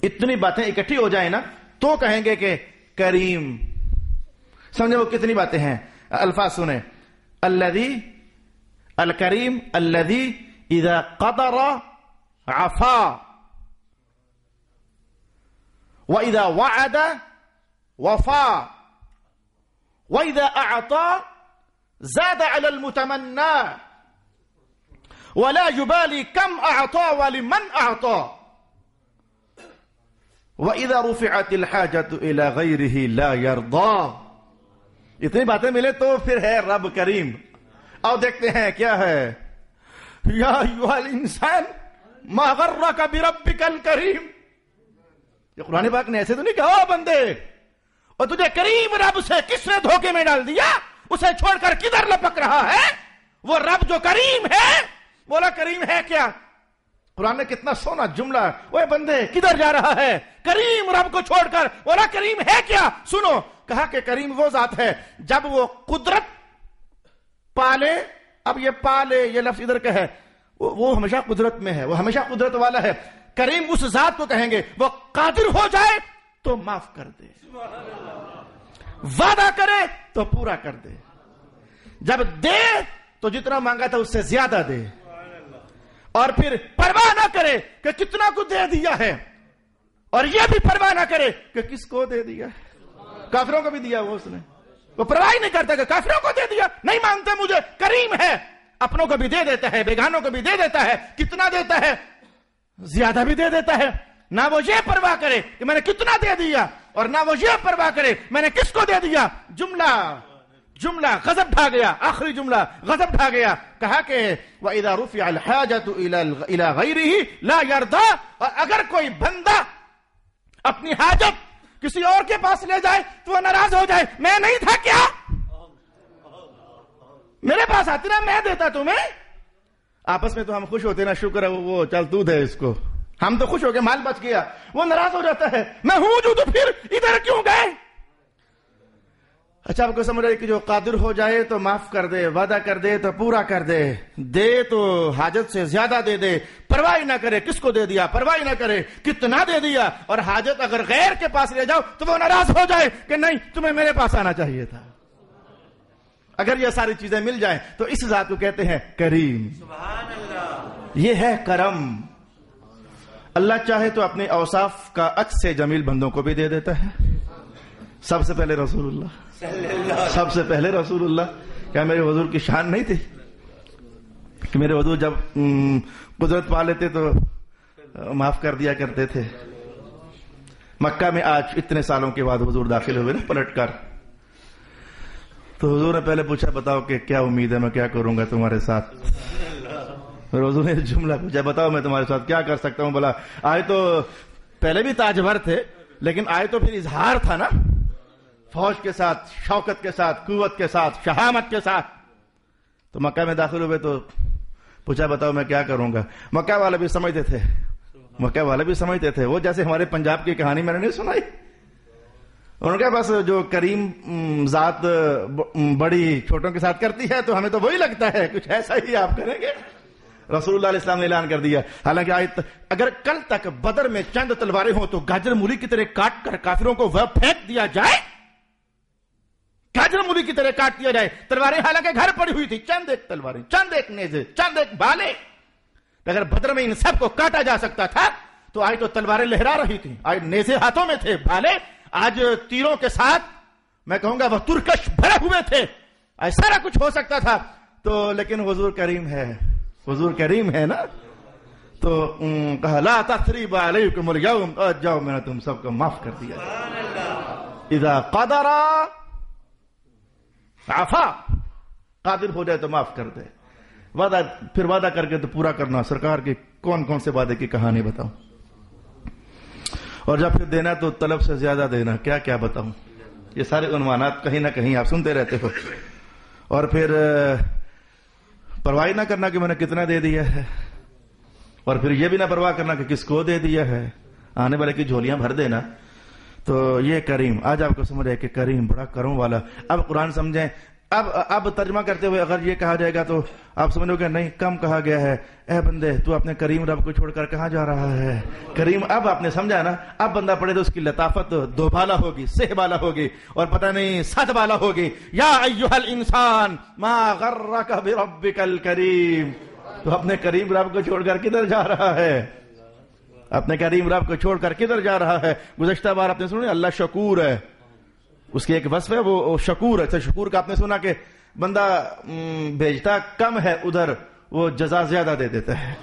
اتنی باتیں اکٹھی ہو جائیں نا تو کہیں گے کہ کریم. سمجھے وہ کتنی باتیں ہیں؟ الفاظ سنیں. الذی، الکریم الذی اذا قدر عفا واذا وعد وفا واذا اعطى زاد على المتمنى ولا يبالي كم اعطى ولمن اعطى وَإِذَا رُفِعَتِ الْحَاجَةُ إِلَى غَيْرِهِ لَا يَرْضَى. اتنی باتیں ملے تو پھر ہے رب کریم. اور دیکھتے ہیں کیا ہے. یا ایھا الانسان ما غرک بربک الکریم. یہ قرآن پاک نے ایسے تو نہیں کہا بندے اور تجھے کریم رب سے کس نے دھوکے میں ڈال دیا، اسے چھوڑ کر کدھر لپک رہا ہے؟ وہ رب جو کریم ہے. بولا کریم ہے کیا؟ قرآن نے کتنا سونا جملہ. وہ بندے کدھر جا رہا ہے؟ کریم رب کو چھوڑ کر. بولا کریم ہے کیا؟ سنو، کہا کہ کریم وہ ذات ہے جب وہ قدرت پالے. اب یہ پالے یہ لفظ ادھر کا ہے، وہ ہمیشہ قدرت میں ہے، وہ ہمیشہ قدرت والا ہے. کریم اس ذات کو کہیں گے وہ قادر ہو جائے تو معاف کر دے، وعدہ کرے تو پورا کر دے، جب دے تو جتنا مانگا تھا اس سے زیادہ دے، اور پھر پرواہ نہ کرے کہ کتنا کو دے دیا ہے، اور یہ بھی پرواہ نہ کرے کہ کس کو دے دیا. کافروں کو بھی دیا وہ اس نے، وہ پرواہ نہیں کرتا کہ کافروں کو دے دیا، نہیں مانتے مجھے. کریم ہے، اپنوں کو بھی دے دیتا ہے، بیگانوں کو بھی دے دیتا ہے. کتنا دیتا ہے؟ زیادہ بھی دے دیتا ہے. نہ وہ یہ پرواہ کرے کہ میں نے کتنا دے دیا، اور نہ وہ یہ پرواہ کرے میں نے کس کو دے دیا. جملہ غضب ڈھا گیا. آخری جملہ غضب ڈھا گیا. کہا کہ وَإِذَا رُفِعَ الْحَاجَةُ إِلَى غَيْرِهِ لَا يَرْضَى. اور اگر کوئی بندہ اپنی حاجت کسی اور کے پاس لے جائے تو وہ ناراض ہو جائے. میں نہیں تھا کیا؟ میرے پاس آتی نا میں دیتا تمہیں. آپس میں تو ہم خوش ہوتے نا, شکر ہے وہ چل تو دے اس کو, ہم تو خوش ہو گئے مال بچ گیا. وہ ناراض ہو جاتا ہے, میں ہوں جو تو پھر ادھر کیوں گئے. اچھا آپ کو سمجھ رہے کہ جو قادر ہو جائے تو معاف کر دے, وعدہ کر دے تو پورا کر دے, دے تو حاجت سے زیادہ دے دے, پرواہ نہ کرے کس کو دے دیا, پرواہ نہ کرے کتنا دے دیا. اور حاجت اگر غیر کے پاس لے جاؤ تو وہ ناراض ہو جائے کہ نہیں تمہیں میرے پاس آنا چاہیے تھا. اگر یہ ساری چیزیں مل جائیں تو اس ذات کو کہتے ہیں کریم. سبحان اللہ, یہ ہے کرم. اللہ چاہے تو اپنے اوصاف کا عکس سے جمیل بندوں کو بھی دے دیتا ہے. سب سے پہلے رسول اللہ, سب سے پہلے رسول اللہ. کیا میرے حضور کی شان نہیں تھی کہ میرے حضور جب قدرت پا لیتے تو معاف کر دیا کرتے تھے. مکہ میں آج اتنے سالوں کے بعد حضور داخل ہوئے نا پلٹ کر, تو حضور نے پہلے پوچھا بتاؤ کہ کیا امید ہے, میں کیا کروں گا تمہارے ساتھ. حضور نے جملہ پوچھا بتاؤ میں تمہارے ساتھ کیا کر سکتا ہوں. بولا آئے تو پہلے بھی تاجور تھے لیکن آئے تو پھر اظہار تھا نا, فوج کے ساتھ, شوکت کے ساتھ, قوت کے ساتھ, شہامت کے ساتھ. تو مکہ میں داخل ہوئے تو پوچھا بتاؤ میں کیا کروں گا. مکہ والے بھی سمجھتے تھے, مکہ والے بھی سمجھتے تھے. وہ جیسے ہمارے پنجاب کی کہانی میں نے نہیں سنائی, انہوں نے کہا بس جو کریم ذات بڑی چھوٹوں کے ساتھ کرتی ہے تو ہمیں تو وہی لگتا ہے, کچھ ایسا ہی آپ کریں گے. رسول اللہ علیہ السلام نے اعلان کر دیا, حالانکہ اگر کل تک بدر میں چند تلواریں ہوں تو گاجر مولی کی طرح کاٹ کر کافروں کو وہ پھینک دیا جائے, گاجر مولی کی طرح کاٹ دیا جائے. تلواریں حالانکہ گھر پڑی ہوئی تھی, چند ایک تلواریں, چند ایک نیزے, چند ایک بھالے. اگر بدر میں ان سب کو کاٹا جا سکتا تھا تو آج تو تلواریں لہرا رہی تھیں, آج نیزے ہاتھوں میں تھے, بھالے آج تیروں کے ساتھ میں کہوں گا وہ ترکش بھرے ہوئے تھے. آج سارا کچھ ہو سکتا تھا. تو لیکن حضور کریم ہے, حضور کریم ہے نا, تو کہا لا تثریب علیکم اليوم, جاؤ میں نے تم سب کو معاف کر دیا. اذا قدر عفا, قادر ہو جائے تو معاف کر دے. وعدہ پھر وعدہ کر کے تو پورا کرنا. سرکار کی کون کون سے وعدے کی کہانی بتاؤں, اور جب پھر دینا تو طلب سے زیادہ دینا. کیا کیا بتاؤں, یہ سارے عنوانات کہیں نہ کہیں آپ سنتے رہتے ہو. اور پھر پرواہ نہ کرنا کہ میں نے کتنا دے دیا ہے, اور پھر یہ بھی نہ پرواہ کرنا کہ کس کو دے دیا ہے, آنے والے کی جھولیاں بھر دینا. تو یہ کریم, آج آپ کو سمجھ ہے کہ کریم بڑا کرم والا. اب قرآن سمجھیں, اب ترجمہ کرتے ہوئے اگر یہ کہا جائے گا تو آپ سمجھو گے نہیں کم کہا گیا ہے. اے بندے تو اپنے کریم رب کو چھوڑ کر کہاں جا رہا ہے. کریم اب آپ نے سمجھا نا, اب بندہ پڑھے تو اس کی لطافت دو بالا ہوگی, سہ بالا ہوگی, اور پتہ نہیں سات بالا ہوگی. یا ایھا الانسان ما غرک بربک الکریم. تو اپنے کریم رب کو چھوڑ کر کدھر جا رہا ہے, اپنے کریم رب کو چھوڑ کر کدھر جا رہا ہے. گزشتہ بار آپ نے سنا اللہ شکور ہے, اس کی ایک وصف ہے وہ شکور ہے. شکور کا آپ نے سنا کہ بندہ بھیجتا کم ہے ادھر, وہ جزا زیادہ دے دیتا ہے.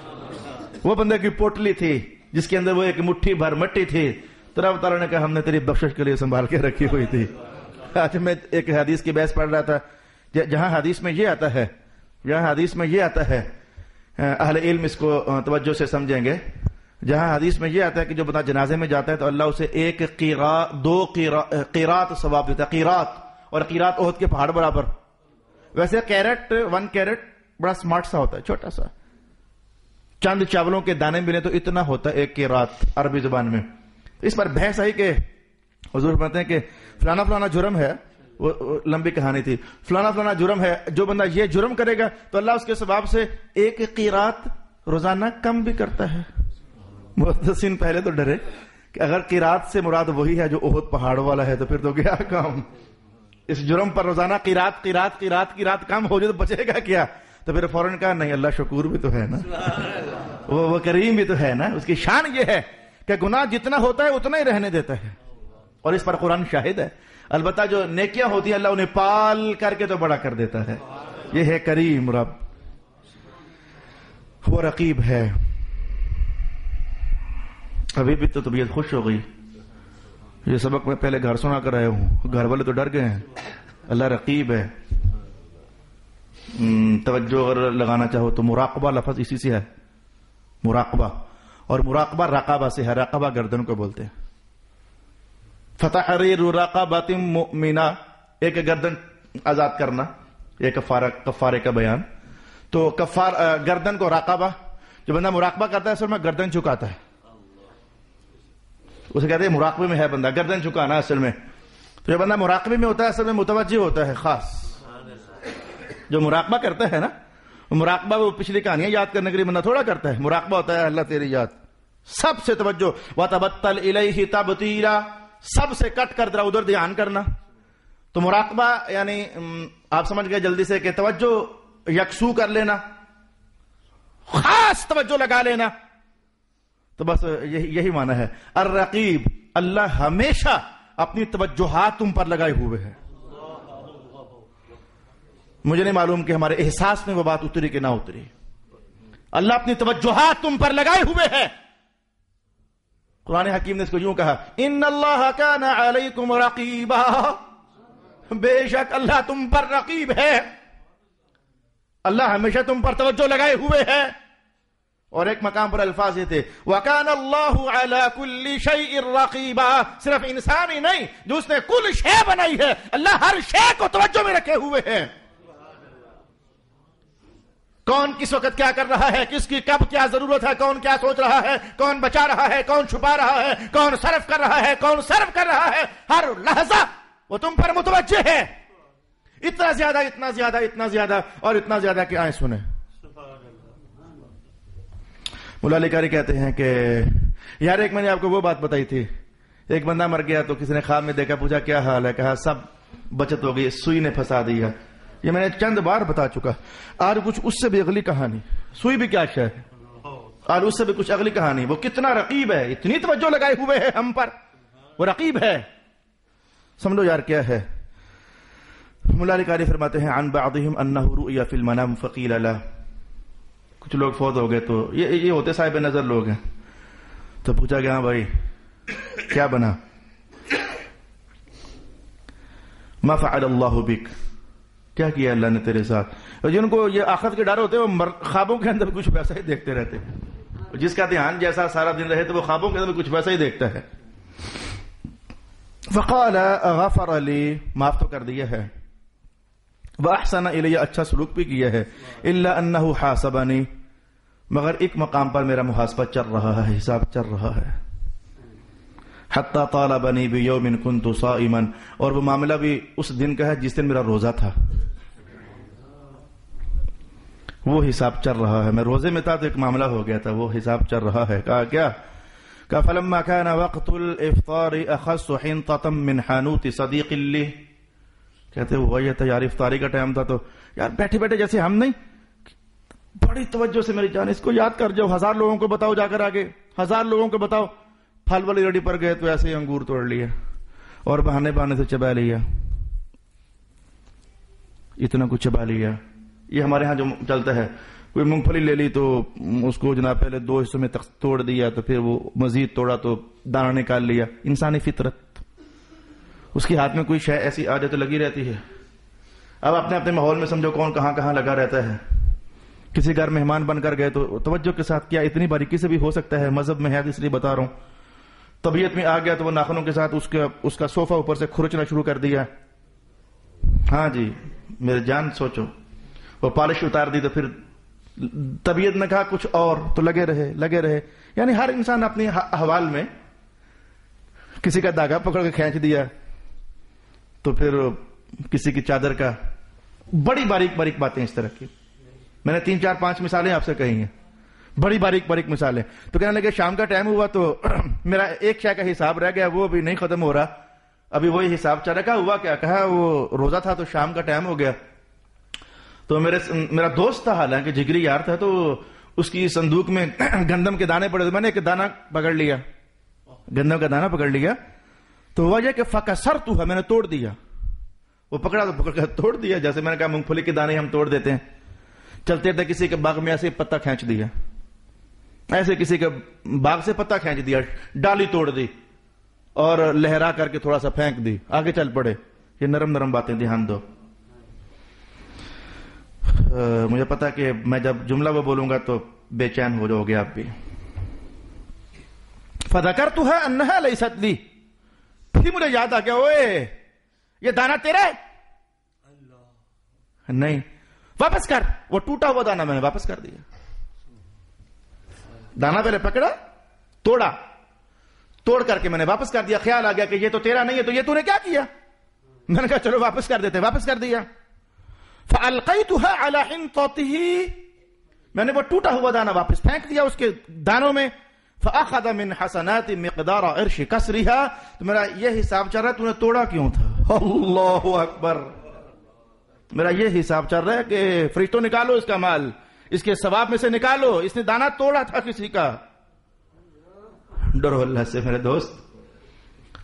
وہ بندے کی پوٹلی تھی جس کے اندر وہ ایک مٹھی بھر مٹی تھی, تو رب تعالیٰ نے کہا ہم نے تیری بخشش کے لیے سنبھال کے رکھی ہوئی تھی. آج میں ایک حدیث کی بحث پڑھ رہا تھا, جہاں حدیث میں یہ آتا ہے, جہاں حدیث میں یہ آتا ہے, اہل علم اس کو توجہ سے سمجھیں گے. جہاں حدیث میں یہ آتا ہے کہ جو بندہ جنازے میں جاتا ہے تو اللہ اسے ایک دو قیرات ثواب دیتا ہے. قیرات, اور قیرات احد کے پہاڑ برابر. ویسے کیرٹ, 1 کیرٹ بڑا سمارٹ سا ہوتا ہے, چھوٹا سا, چند چاولوں کے دانے ملے تو اتنا ہوتا ہے ایک قیرات عربی زبان میں. اس پر بحث آئی کہ حضور فرماتے ہیں کہ فلانا فلانا جرم ہے, وہ لمبی کہانی تھی, فلانا فلانا جرم ہے, جو بندہ یہ جرم کرے گا تو اللہ اس کے ثواب سے ایک قیرات روزانہ کم بھی کرتا ہے. محدثین پہلے تو ڈرے کہ اگر قیرات سے مراد وہی ہے جو احد پہاڑ والا ہے تو پھر تو کیا کام, اس جرم پر روزانہ قیرات قیرات قیرات قیرات کم ہو جائے تو بچے گا کیا. تو پھر فوراً کہا نہیں اللہ شکور بھی تو ہے نا, وہ کریم بھی تو ہے نا. اس کی شان یہ ہے کہ گناہ جتنا ہوتا ہے اتنا ہی رہنے دیتا ہے, اور اس پر قرآن شاہد ہے. البتہ جو نیکیاں ہوتی ہیں اللہ انہیں پال کر کے تو بڑا کر دیتا ہے. یہ ہے کریم رب, وہ رقیب ہے. ابھی بھی تو طبیعت خوش ہو گئی. یہ سبق میں پہلے گھر سنا کر آیا ہوں, گھر والے تو ڈر گئے ہیں. اللہ رقیب ہے. توجہ اگر لگانا چاہو تو مراقبہ لفظ اسی سے ہے, مراقبہ, اور مراقبہ رقابہ سے ہے. رقابہ گردن کو بولتے ہیں. فتحریر رقبۃ مؤمنہ, ایک گردن آزاد کرنا, یہ کفارے کا بیان. تو گردن کو راقبہ، جو بندہ مراقبہ کرتا ہے اصل میں گردن چکاتا ہے، اسے کہتے ہیں مراقبے میں ہے بندہ، گردن چکانا اصل میں. تو جو بندہ مراقبے میں ہوتا ہے اصل میں متوجہ ہوتا ہے. خاص جو مراقبہ کرتا ہے نا، مراقبہ وہ پچھلی کہانیاں یاد کرنے کے لیے بندہ تھوڑا کرتا ہے، مراقبہ ہوتا ہے اللہ تیری یاد، سب سے توجہ. وَتَبَتَّلْ إِلَيْهِ تَبْتِيلًا، سب سے کٹ کر ادھر ادھر دھیان کرنا. تو مراقبہ یعنی آپ سمجھ گئے جلدی سے کہ توجہ یکسو کر لینا، خاص توجہ لگا لینا. تو بس یہی معنی ہے. الرقیب، اللہ ہمیشہ اپنی توجہات تم پر لگائے ہوئے ہے. مجھے نہیں معلوم کہ ہمارے احساس میں وہ بات اتری کہ نہ اتری. اللہ اپنی توجہات تم پر لگائے ہوئے ہے. قرآن حکیم نے اس کو یوں کہا، ان اللہ کان علیکم رقیبا، بے شک اللہ تم پر رقیب ہے. اللہ ہمیشہ تم پر توجہ لگائے ہوئے ہے. اور ایک مقام پر الفاظ یہ تھے، وَكَانَ اللَّهُ عَلَى كُلِّ شَيْءٍ رَقِيبًا، صرف انسان ہی نہیں جو اس نے کل شے بنائی ہے، اللہ ہر شے کو توجہ میں رکھے ہوئے ہے. کون کس وقت کیا کر رہا ہے، کس کی کب کیا ضرورت ہے، کون کیا سوچ رہا ہے، کون بچا رہا ہے، کون چھپا رہا ہے، کون صرف کر رہا ہے، کون صرف کر رہا ہے، ہر لحظہ وہ تم پر متوجہ ہے. اتنا زیادہ اتنا زیادہ اتنا زیادہ اور اتنا زیادہ کہ آئیں سنیں. مولا علی قاری کہتے ہیں کہ یار ایک میں نے آپ کو وہ بات بتائی تھی، ایک بندہ مر گیا تو کسی نے خواب میں دیکھا، پوچھا کیا حال ہے، کہا سب بچت ہو گئی، سوئی نے پھنسا دیا. یہ میں نے چند بار بتا چکا. آج کچھ اس سے بھی اگلی کہانی، سوئی بھی کیا شے ہے، اور اس سے بھی کچھ اگلی کہانی. وہ کتنا رقیب ہے، اتنی توجہ لگائے ہوئے ہے ہم پر، وہ رقیب ہے. سمجھو یار کیا ہے. مولا علی قاری فرماتے ہیں عن بعضهم انه رؤيا في المنام فقيل له، کچھ لوگ فوت ہو گئے تو یہ ہوتے صاحب نظر لوگ ہیں، تو پوچھا گیا ہاں بھائی کیا بنا، ما فعل اللہ بک، کیا کیا اللہ نے تیرے ساتھ. اور جن کو یہ آخرت کے ڈر ہوتے ہیں وہ خوابوں کے اندر کچھ ویسا ہی دیکھتے رہتے ہیں. جس کا دھیان جیسا سارا دن رہے تو وہ خوابوں کے اندر کچھ ویسا ہی دیکھتا ہے. فقال غفر لی، معاف تو کر دیا ہے، واحسن الی، اچھا سلوک بھی کیا ہے، الا انہ حاسبنی، مگر ایک مقام پر میرا محاسبہ چل رہا ہے، حساب چل رہا ہے. حتی طالبنی بیوم کنت صائما، اور وہ معاملہ بھی اس دن کا ہے جس دن میرا روزہ تھا. وہ حساب چل رہا ہے، میں روزے میں تھا تو ایک معاملہ ہو گیا تھا، وہ حساب چل رہا ہے. کہا کیا، کہ فلما كان وقت الافطار اخذت حنطة من حانوت صديق لي، کہتے ہوا یہ تھا یار افطاری کا ٹائم تھا تو یار بیٹھے بیٹھے جیسے ہم نہیں، بڑی توجہ سے میری جان اس کو یاد کر جاؤ، 1000 لوگوں کو بتاؤ، جا کر آگے 1000 لوگوں کو بتاؤ. پھل والی ریڈی پر گئے تو ایسے ہی انگور توڑ لیا اور بہانے بہانے سے چبا لیا، اتنا کچھ چبا لیا. یہ ہمارے ہاں جو چلتا ہے، کوئی مونگ پھلی لے لی تو اس کو جناب پہلے 2 حصوں میں توڑ دیا، تو پھر وہ مزید توڑا تو دانہ نکال لیا. انسانی فطرت، اس کے ہاتھ میں کوئی شے ایسی عادت لگی رہتی ہے. اب اپنے اپنے ماحول میں سمجھو کون کہاں کہاں لگا رہتا ہے. کسی گھر مہمان بن کر گئے تو توجہ کے ساتھ کیا، اتنی باریکی سے بھی ہو سکتا ہے، مذہب میں ہے اس لیے بتا رہا ہوں. طبیعت میں آ گیا تو وہ ناخنوں کے ساتھ اس کا صوفہ اوپر سے کھرچنا شروع کر دیا. ہاں جی میرے جان سوچو، وہ پالش اتار دی تو پھر طبیعت نے کہا کچھ اور تو لگے رہے. یعنی ہر انسان اپنی احوال میں کسی کا داغا پکڑ کے کھینچ دیا تو پھر کسی کی چادر کا، بڑی باریک باتیں اس طرح کی. میں نے 3 4 5 مثالیں آپ سے کہی ہیں، بڑی باریک مثالیں. تو کہنے لگے شام کا ٹائم ہوا تو میرا ایک شے کا حساب رہ گیا، وہ ابھی نہیں ختم ہو رہا، ابھی وہی حساب چل رہا. ہوا کیا، کہا وہ روزہ تھا تو شام کا ٹائم ہو گیا تو میرا دوست تھا، حالانکہ جگری یار تھا، تو اس کی صندوق میں گندم کے دانے پڑے، میں نے ایک دانہ پکڑ لیا، گندم کا دانہ پکڑ لیا. تو ہوا یہ کہ فکسرتھا، میں نے توڑ دیا. وہ پکڑا تو پکڑ کر توڑ دیا، جیسے میں نے کہا مونگ پھلی کے دانے ہم توڑ دیتے ہیں. چلتے تھے کسی کے باغ میں ایسے پتہ کھینچ دیا، ایسے کسی کے باغ سے پتہ کھینچ دیا، ڈالی توڑ دی اور لہرا کر کے تھوڑا سا پھینک دی، آگے چل پڑے. یہ نرم باتیں دھیان دو. مجھے پتا کہ میں جب جملہ وہ بولوں گا تو بے چین ہو جاؤ گے آپ بھی. فذکرتھا انھا لیست لی، پھر مجھے یاد آ گیا اوئے یہ دانا تیرا ہے. نہیں، واپس کر. وہ ٹوٹا ہوا دانا میں نے واپس کر دیا. دانا پہلے پکڑا، توڑا، توڑ کر کے میں نے واپس کر دیا. خیال آ گیا کہ یہ تو تیرا نہیں ہے، تو یہ تو نے کیا کیا؟ میں نے کہا چلو واپس کر دیتے، واپس کر دیا. فَأَلْقَيْتُهَا عَلَى حِنْطَتِهِ، میں نے وہ ٹوٹا ہوا دانا واپس پھینک دیا اس کے دانوں میں. فَأَخَذَ مِنْ حَسَنَاتِ مِقْدَارَ عِرْشِ كَسْرِهَا، تو میرا یہ حساب چل رہا ہے تو نے توڑا کیوں تھا. اللہ اکبر. میرا یہ حساب چل رہا ہے کہ فرشتوں نکالو اس کا مال، اس کے ثواب میں سے نکالو، اس نے دانا توڑا تھا کسی کا. ڈرو اللہ سے میرے دوست.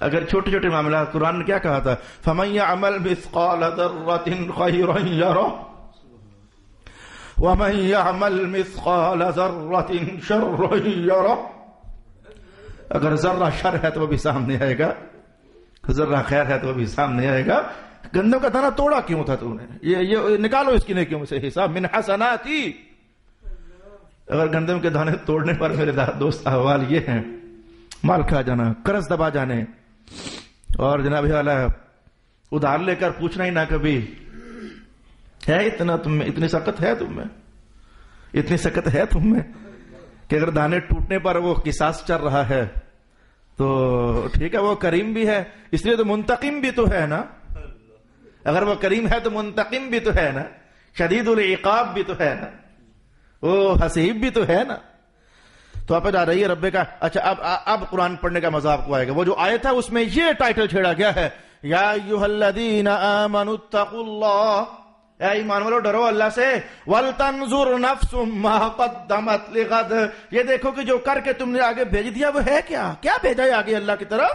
اگر چھوٹے چھوٹے معاملات، قرآن نے کیا کہا تھا؟ فَمَن يَعْمَلْ مِثْقَالَ ذَرَّةٍ خَيْرًا يَرَهُ وَمَن يَعْمَلْ مِثْقَالَ ذَرَّةٍ شَرًّا يَرَهُ. اگر ذرہ شر ہے تو وہ بھی سامنے آئے گا، ذرہ خیر ہے تو وہ بھی سامنے آئے گا. گندم کا دانہ توڑا کیوں تھا تو نے؟ یہ نکالو اس کی نیکیوں میں سے حساب. من حسناتی. اگر گندم کے دانے توڑنے پر میرے دوست احوال یہ ہیں، مال کھا جانا، قرض دبا جانے، اور جناب والا ادھار لے کر پوچھنا ہی نہ کبھی. ہے اتنا تم میں، اتنی سخت ہے تم میں، اتنی سخت ہے تم میں کہ اگر دانے ٹوٹنے پر وہ قصاص چل رہا ہے تو ٹھیک ہے، وہ کریم بھی ہے، اس لیے تو منتقم بھی تو ہے نا. اگر وہ کریم ہے تو منتقم بھی تو ہے نا، شدید العقاب بھی تو ہے نا، وہ حسیب بھی تو ہے نا. تو آپ آ رہی ہے رب کا. اچھا اب قرآن پڑھنے کا مزہ آپ کو آئے گا. وہ جو آیت ہے اس میں یہ ٹائٹل چھیڑا گیا ہے، یا ایھا الذین آمنوا اتقوا اللہ، اے ایمان والو ڈرو اللہ سے. وَلْتَنْظُرْ نَفْسٌ مَا قَدَّمَتْ لِغَدٍ، یہ دیکھو کہ جو کر کے تم نے آگے بھیج دیا وہ ہے کیا بھیجا ہے آگے اللہ کی طرف.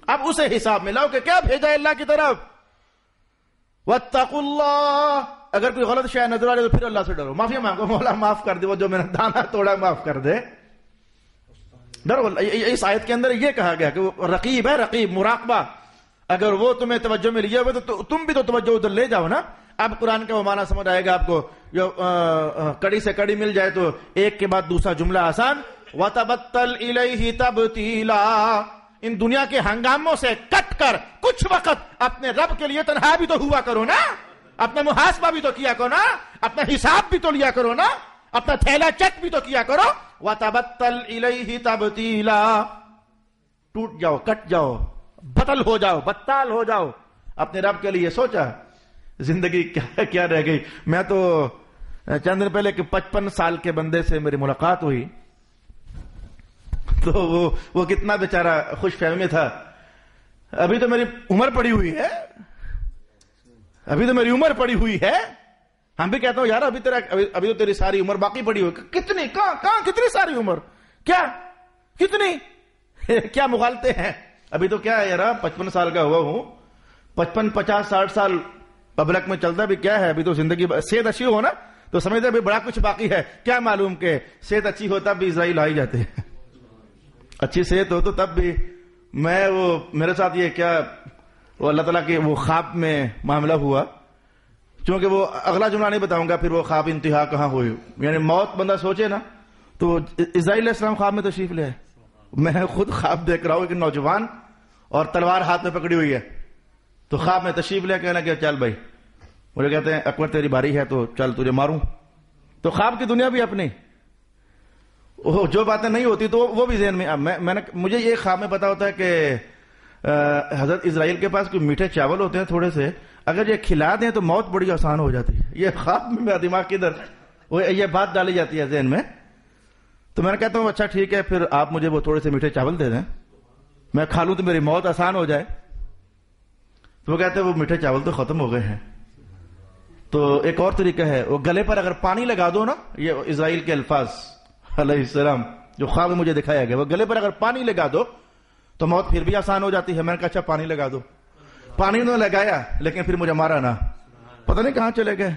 اب اسے حساب میں لاؤ کہ کیا بھیجا ہے اللہ کی طرف. وَاتَّقُوا اللَّهَ، اگر کوئی غلط شے نظر آ رہے تو پھر اللہ سے ڈرو، معافی مانگو، مولا معاف کر دے، وہ جو میں نے دانا توڑا معاف کر دے. ڈرو. اس آیت کے اندر یہ کہا گیا کہ وہ رقیب ہے، رقیب، مراقبہ. اگر وہ تمہیں توجہ میں لیے ہوئے تو تم بھی تو توجہ ادھر لے جاؤ نا. اب قرآن کا وہ معنی سمجھ آئے گا آپ کو. جو کڑی سے کڑی مل جائے تو ایک کے بعد دوسرا جملہ آسان. وَتَبَتَّلْ إِلَيْهِ تَبْتِيلًا، ان دنیا کے ہنگاموں سے کٹ کر کچھ وقت اپنے رب کے لیے تنہا بھی تو ہوا کرو نا، اپنا محاسبہ بھی تو کیا کرو نا، اپنا حساب بھی تو لیا کرو نا، اپنا تھیلا چیک بھی تو کیا کرو. وَتَبَتَّلْ إِلَيْهِ تَبْتِيلًا، ٹوٹ جاؤ، کٹ جاؤ، بتل ہو جاؤ، بتال ہو جاؤ اپنے رب کے لیے. سوچا زندگی کیا رہ گئی. میں تو چند دن پہلے کہ 55 سال کے بندے سے میری ملاقات ہوئی تو وہ کتنا بیچارہ خوش فہمی میں تھا. ابھی تو میری عمر پڑی ہوئی ہے، ابھی تو میری عمر پڑی ہوئی ہے. ہم بھی کہتا ہوں یار ابھی تو تیری ساری عمر باقی پڑی ہوئی. کتنی؟ کہاں کتنی ساری عمر؟ کیا کتنی؟ کیا مغالطے ہیں. ابھی تو کیا ہے یار 55 سال کا ہوا ہوں، 55 50 60 سال پبلک میں چلتا بھی کیا ہے. ابھی تو زندگی صحت اچھی ہو نا تو سمجھتے ابھی بڑا کچھ باقی ہے. کیا معلوم کہ صحت اچھی ہوتا بھی اسرائیل آئی جاتے ہیں. اچھی صحت ہو تو تب بھی. میں وہ میرے ساتھ یہ کیا وہ اللہ تعالیٰ کے وہ خواب میں معاملہ ہوا، چونکہ وہ اگلا جملہ نہیں بتاؤں گا پھر وہ خواب انتہا کہاں ہوئی. یعنی موت بندہ سوچے نا تو اسرائیل علیہ السلام خواب میں تشریف لے. میں خود خواب دیکھ رہا ہوں کہ نوجوان اور تلوار ہاتھ میں پکڑی ہوئی ہے، تو خواب میں تشریف لے کہنا کہ چل بھائی، مجھے کہتے ہیں اکبر تیری باری ہے تو چل تجھے ماروں. تو خواب کی دنیا بھی اپنی، جو باتیں نہیں ہوتی تو وہ بھی ذہن میں نے مجھے یہ خواب میں پتا ہوتا ہے کہ حضرت اسرائیل کے پاس کوئی میٹھے چاول ہوتے ہیں تھوڑے سے، اگر یہ کھلا دیں تو موت بڑی آسان ہو جاتی ہے. یہ خواب میں میرا دماغ کے ادھر یہ بات ڈالی جاتی ہے ذہن میں. تو میں نے کہتا ہوں اچھا ٹھیک ہے پھر آپ مجھے وہ تھوڑے سے میٹھے چاول دے دیں، میں کھا لوں تو میری موت آسان ہو جائے. تو وہ کہتے ہیں وہ میٹھے چاول تو ختم ہو گئے ہیں. تو ایک اور طریقہ ہے، وہ گلے پر اگر پانی لگا دو نا، یہ اسرائیل کے الفاظ علیہ السلام جو خواب میں مجھے دکھایا گیا، وہ گلے پر اگر پانی لگا دو تو موت پھر بھی آسان ہو جاتی ہے. میں نے کہا اچھا پانی لگا دو. پانی نے لگایا لیکن پھر مجھے مارا نہ، پتہ نہیں کہاں چلے گئے.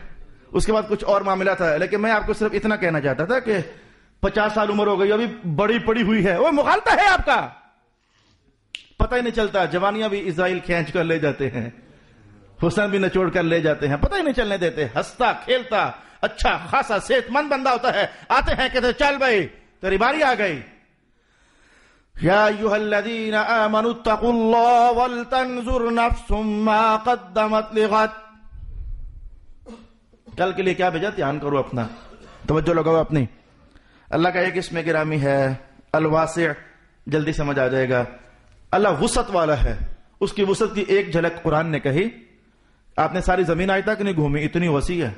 اس کے بعد کچھ اور معاملہ تھا، لیکن میں آپ کو صرف اتنا کہنا چاہتا تھا کہ 50 سال عمر ہو گئی، ابھی بڑی پڑی ہوئی ہے. وہ مغالطہ ہے آپ کا، پتہ ہی نہیں چلتا. جوانیاں بھی اسرائیل کھینچ کر لے جاتے ہیں، حسن بھی نچوڑ کر لے جاتے ہیں، پتہ ہی نہیں چلنے دیتے. ہنستا کھیلتا اچھا خاصا صحت مند بندہ ہوتا ہے، آتے ہیں کہتے چل بھائی تیری باری آ گئی. یا ایھا الذین آمنوا اتقوا اللہ ولتنظر نفس ما قدمت لغد. کل کے لیے کیا بھیجا؟ دھیان کرو اپنا، توجہ لگاؤ اپنی۔ اللہ کا ایک اسم گرامی ہے الواسع، جلدی سمجھ آ جائے گا۔ اللہ وسعت والا ہے، اس کی وسعت کی ایک جھلک قرآن نے کہی۔ آپ نے ساری زمین آج تک نہیں گھومی، اتنی وسیع ہے،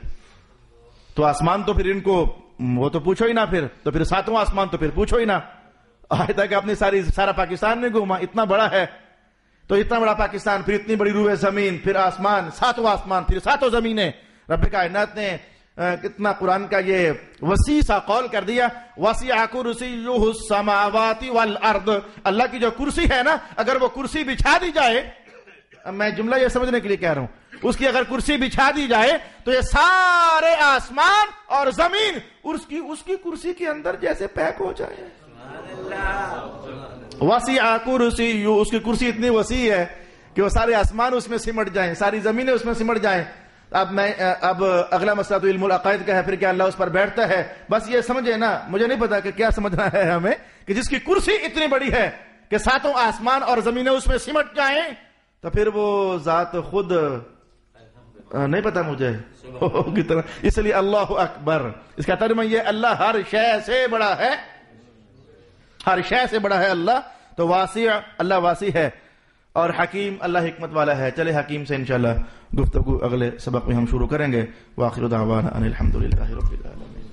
تو آسمان تو پھر ان کو وہ تو پوچھو ہی نہ، پھر ساتواں آسمان تو پھر پوچھو ہی نہ۔ آج تک آپ نے سارا پاکستان نہیں گھوما، اتنا بڑا ہے، تو اتنا بڑا پاکستان، پھر اتنی بڑی روح زمین، پھر آسمان، ساتواں آسمان، پھر ساتوں زمینیں۔ رب کائنات نے کتنا قرآن کا یہ وسیع سا قول کر دیا، وسع کرسیہ السماوات والارض۔ اللہ کی جو کرسی ہے نا، اگر وہ کرسی بچھا دی جائے، میں جملہ یہ سمجھنے کے لیے کہہ رہا ہوں، اس کی اگر کرسی بچھا دی جائے تو یہ سارے آسمان اور زمین اس کی کرسی کے اندر جیسے پیک ہو جائے۔ وسع کرسیہ، اس کی کرسی اتنی وسیع ہے کہ وہ سارے آسمان اس میں سمٹ جائیں، ساری زمینیں اس میں سمٹ جائیں۔ اب اگلا مسئلہ تو علم العقائد کا ہے، پھر کیا اللہ اس پر بیٹھتا ہے؟ بس یہ سمجھے نا، مجھے نہیں پتا کہ کیا سمجھنا ہے ہمیں، کہ جس کی کرسی اتنی بڑی ہے کہ ساتوں آسمان اور زمینیں اس میں سمٹ جائیں، تو پھر وہ ذات خود نہیں پتا مجھے کتنا۔ اس لیے اللہ اکبر، اس کا ترجمہ یہ اللہ ہر شے سے بڑا ہے، ہر شے سے بڑا ہے اللہ۔ تو واسع، اللہ واسع ہے، اور حکیم، اللہ حکمت والا ہے۔ چلے حکیم سے انشاءاللہ گفتگو اگلے سبق میں ہم شروع کریں گے۔ وآخر دعوانا ان الحمدللہ رب العالمین۔